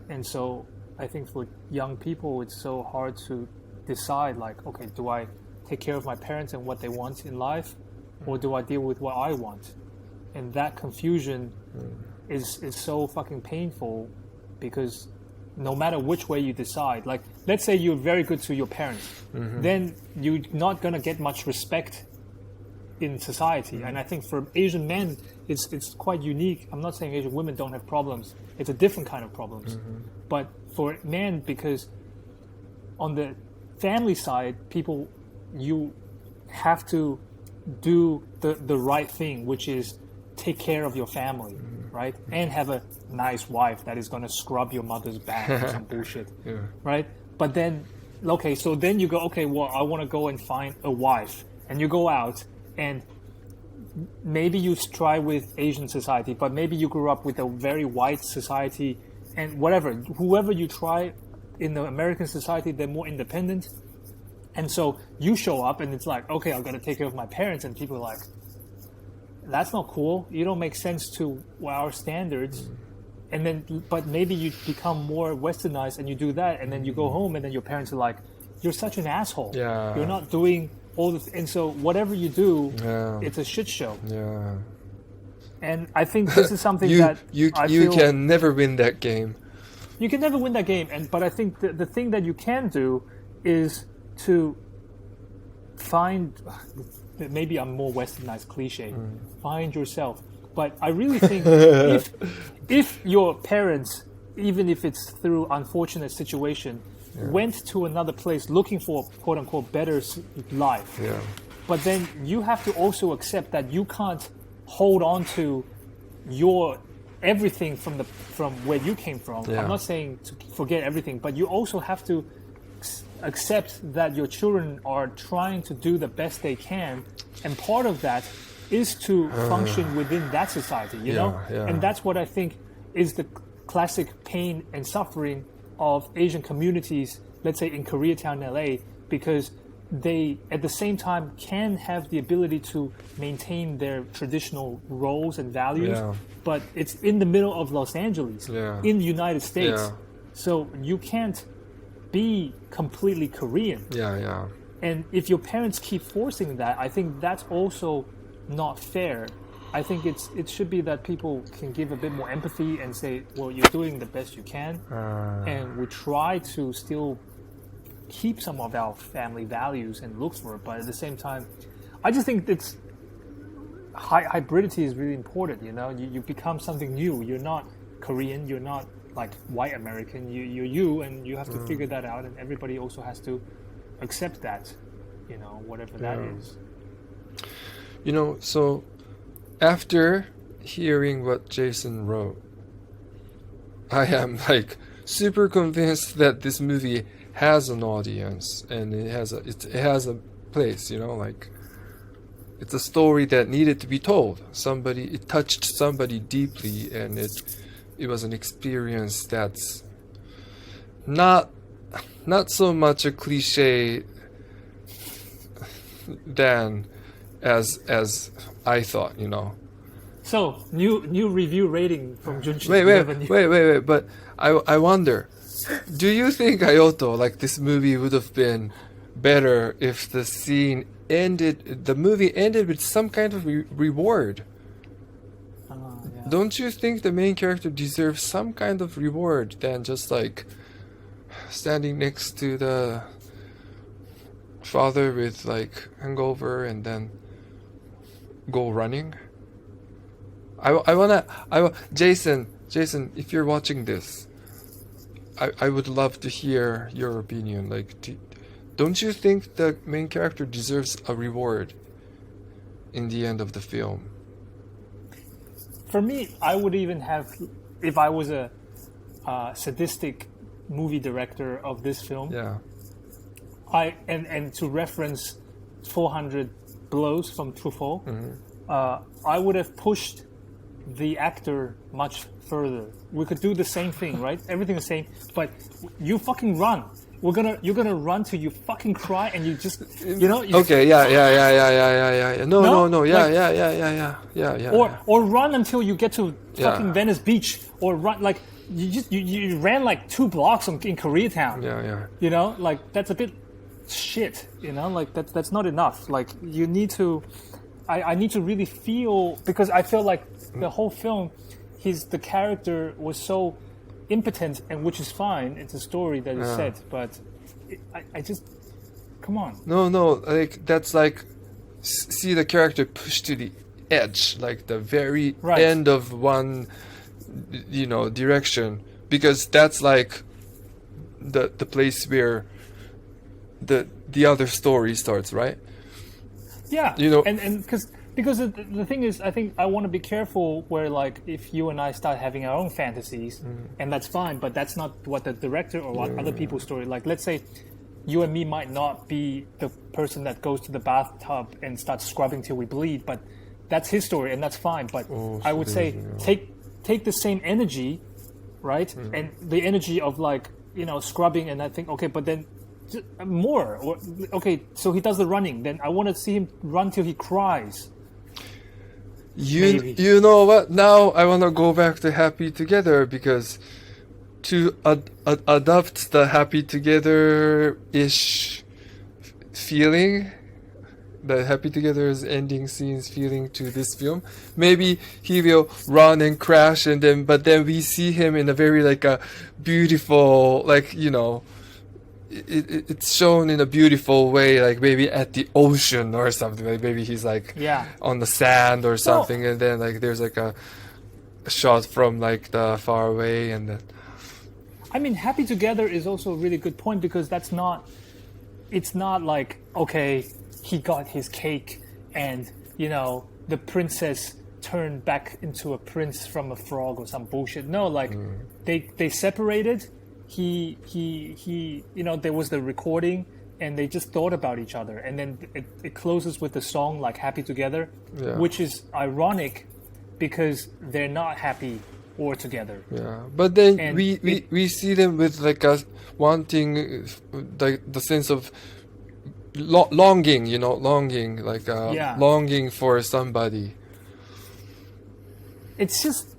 And so I think for young people it's so hard to decide, like, okay, do I take care of my parents and what they want in life, or do I deal with what I want? And that confusion is so fucking painful, because no matter which way you decide, like, let's say you're very good to your parents, then you're not going to get much respect in society. And I think for Asian men, it's quite unique. I'm not saying Asian women don't have problems. It's a different kind of problems. But for men, because on the family side, you have to do the right thing, which is take care of your family. right? And have a nice wife that is going to scrub your mother's back or some bullshit, Yeah. right? But then, okay, so then you go, okay, well, I want to go and find a wife. And you go out and maybe you try with Asian society, but maybe you grew up with a very white society and whatever. Whoever you try in the American society, they're more independent. And so you show up and it's like, okay, I've got to take care of my parents. And people are like, that's not cool. You don't make sense to our standards. And then, but maybe you become more westernized and you do that. And then you go home and then your parents are like, you're such an asshole. Yeah. You're not doing all this. And so whatever you do, Yeah. it's a shit show. Yeah. And I think this is something you that you I you feel can never win that game. you can never win that game. But I think the thing that you can do is to find, maybe I'm more westernized cliche, find yourself. But I really think if your parents, even if it's through unfortunate situation, went to another place looking for quote unquote better life, Yeah. but then you have to also accept that you can't hold on to your everything from where you came from. Yeah. I'm not saying to forget everything, but you also have to accept that your children are trying to do the best they can, and part of that is to function within that society, you know? Yeah. And that's what I think is the classic pain and suffering of Asian communities, let's say in Koreatown, LA, because they at the same time can have the ability to maintain their traditional roles and values, Yeah. but it's in the middle of Los Angeles, Yeah. in the United States. Yeah. So you can't be completely Korean. Yeah. And if your parents keep forcing that, I think that's also not fair. I think it should be that people can give a bit more empathy and say, well, you're doing the best you can, and we try to still keep some of our family values and look for it. But at the same time, I just think it's hybridity is really important. You know, you become something new. You're not Korean. You're not like white American. You're you, and you have to figure that out. And everybody also has to accept that. You know, whatever that is. You know, so after hearing what Jason wrote, I am like super convinced that this movie has an audience and it has a place, you know, like it's a story that needed to be told. It touched somebody deeply, and it was an experience that's not so much a cliche than as I thought, you know. So new review rating from Junshin. Wait, but I wonder, do you think Ayoto, like this movie would have been better if the movie ended with some kind of reward? Yeah. Don't you think the main character deserves some kind of reward than just like standing next to the father with like hangover and then go running? Jason, if you're watching this, I would love to hear your opinion. Like, don't you think the main character deserves a reward in the end of the film? For me, I would even have, if I was a sadistic movie director of this film, Yeah. And to reference 400 Blows from Truffaut, I would have pushed the actor much further. We could do the same thing, right? Everything the same, but you fucking run. You're gonna run till you fucking cry, and you just, you know. Okay. Yeah. No. Yeah. Or run until you get to Yeah. fucking Venice Beach, or run like you ran like 2 blocks in Koreatown. Yeah. You know, like that's a bit shit. You know, like that's not enough. Like you need to. I need to really feel, because I feel like the whole film, the character was so impotent, and which is fine. It's a story that is set, but I just, come on. No, like that's like see the character pushed to the edge, like the very end of one, you know, direction, because that's like the place where the other story starts, right? Yeah, you know, and because Because the thing is, I think I want to be careful where, like, if you and I start having our own fantasies, and that's fine, but that's not what the director or what other people's story. Like, let's say you and me might not be the person that goes to the bathtub and starts scrubbing till we bleed, but that's his story, and that's fine. But I would say take the same energy, right, and the energy of, like, you know, scrubbing, and I think, okay, but then more. Or, okay, so he does the running. Then I want to see him run till he cries. You know what? Now I want to go back to Happy Together, because to adopt the Happy Together-ish feeling, the Happy Together's ending scenes feeling to this film, maybe he will run and crash, and then we see him in a very, like, a beautiful, like, you know, it's shown in a beautiful way, like maybe at the ocean or something. Like maybe he's like on the sand or something, and then like there's like a shot from like the far away, and then. I mean, Happy Together is also a really good point, because it's not like, okay, he got his cake and, you know, the princess turned back into a prince from a frog or some bullshit. No, like they separated. He you know, there was the recording, and they just thought about each other, and then it closes with the song like Happy Together, which is ironic because they're not happy or together. Yeah, but then we see them with like a wanting, like the sense of longing, you know, like longing for somebody. It's just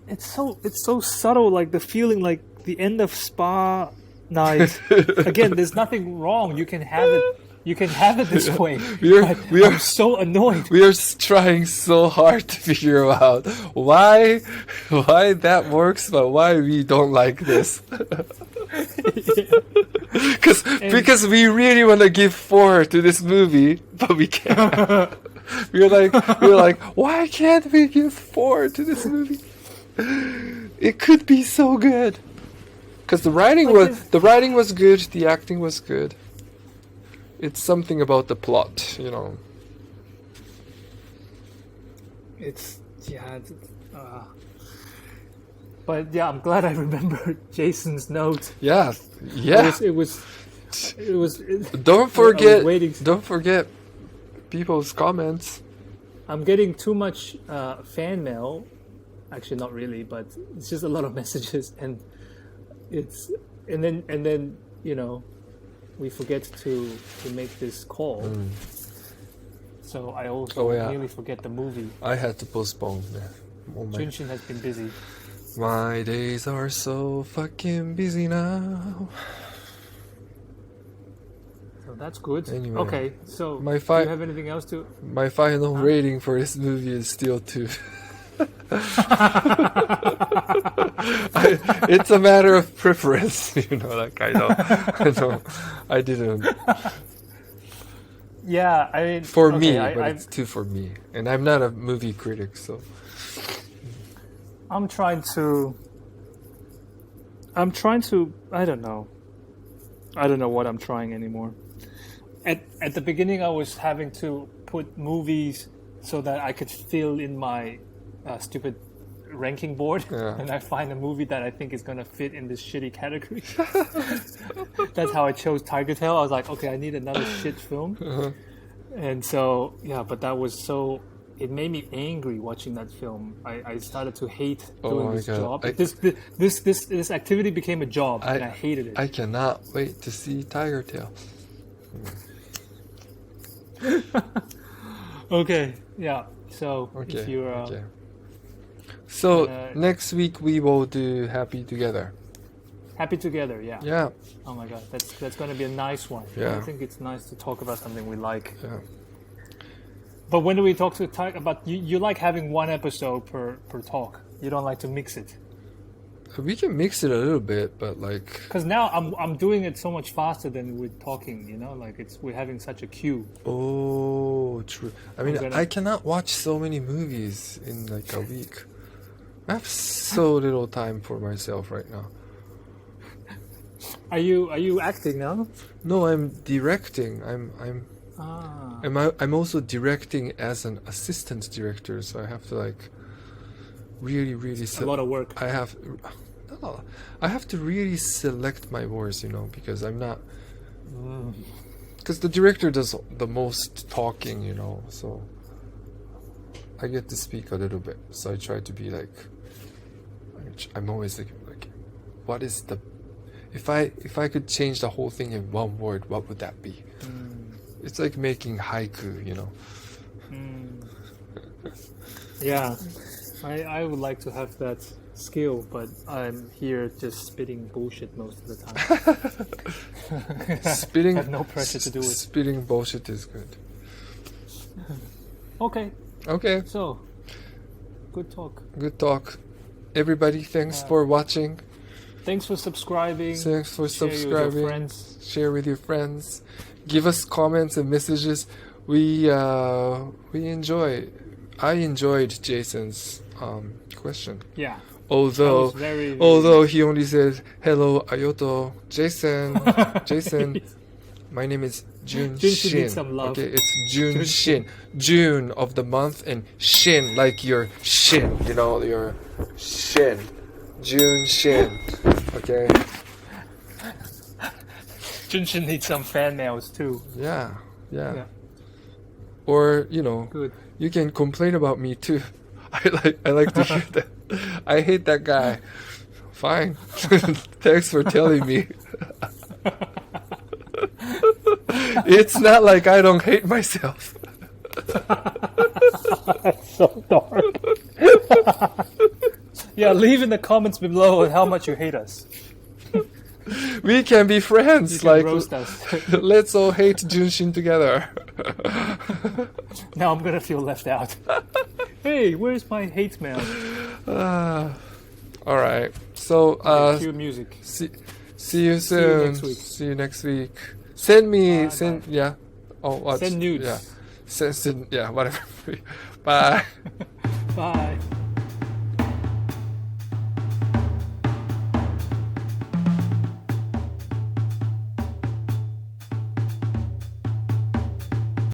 it's so subtle, like the feeling, like the end of spa night. Again, there's nothing wrong. You can have it this way. We are so annoyed. We are trying so hard to figure out why that works, but why we don't like this. Because we really want to give 4 to this movie, but we can't. we're like, why can't we give 4 to this movie? It could be so good. Because the writing was good, the acting was good. It's something about the plot, you know. But yeah, I'm glad I remembered Jason's note. Yeah. It was. Don't forget people's comments. I'm getting too much fan mail. Actually, not really, but it's just a lot of messages, and then you know, we forget to make this call. So I also nearly forget the movie. I had to postpone. Junshin has been busy. My days are so fucking busy now. So that's good. Anyway, okay, so do you have anything else to... My final rating for this movie is still 2. It's a matter of preference, you know, like I didn't. Yeah, I mean, for me, but it's 2 for me, and I'm not a movie critic, so I'm trying to. I don't know what I'm trying anymore. At the beginning, I was having to put movies so that I could fill in my stupid ranking board, and I find a movie that I think is going to fit in this shitty category. That's how I chose Tiger Tail. I was like, okay, I need another shit film. And so, yeah, but that was so... It made me angry watching that film. I started to hate doing this job. This activity became a job, and I hated it. I cannot wait to see Tiger Tail. Okay, yeah. So, if you're... So, next week we will do Happy Together. Happy Together, yeah. Yeah. Oh my god, that's going to be a nice one. Yeah. I think it's nice to talk about something we like. Yeah. But when do we talk about... You like having one episode per talk. You don't like to mix it. We can mix it a little bit, but like... Because now I'm doing it so much faster than we're talking, you know? Like, we're having such a queue. Oh, true. I mean, I cannot watch so many movies in like a week. I have so little time for myself right now. Are you acting now? No, I'm directing. I'm Ah. I'm also directing as an assistant director, so I have to like really A lot of work. I have to really select my words, you know, because I'm not because the director does the most talking, you know, so I get to speak a little bit. So I try to be like, I'm always like, what is the, if I could change the whole thing in one word, what would that be? It's like making haiku, you know. Yeah, I would like to have that skill, but I'm here just spitting bullshit most of the time. Spitting, I have no pressure to do it. Spitting bullshit is good. Okay, Okay, so good talk. good talk. Everybody, thanks for watching. Thanks for subscribing. Thanks for Share with your subscribing. friends. Share with your friends. Give us comments and messages. We enjoy. I enjoyed Jason's question. Yeah. Although, That was very although he only said hello, Ayoto, Jason, Jason. My name is Junshin Junshin. needs some love. Okay, it's Junshin. June of the month and Shin, like your shin, you know, your shin. Junshin. Okay. Junshin needs some fan mails too. Yeah. Yeah. Or, you know, Good. you can complain about me too. I like to hear that. I hate that guy. Fine. Thanks for telling me. It's not like I don't hate myself. That's so dark. Yeah, leave in the comments below how much you hate us. We can be friends. You can Like, roast us. let's all hate Junshin together. Now I'm gonna feel left out. Hey, where's my hate mail? All right. So, Cue music. see you soon. next week. See you next week. Send me, Bye. yeah. Oh, what? Send nudes. Yeah. Send, yeah, whatever. Bye. Bye.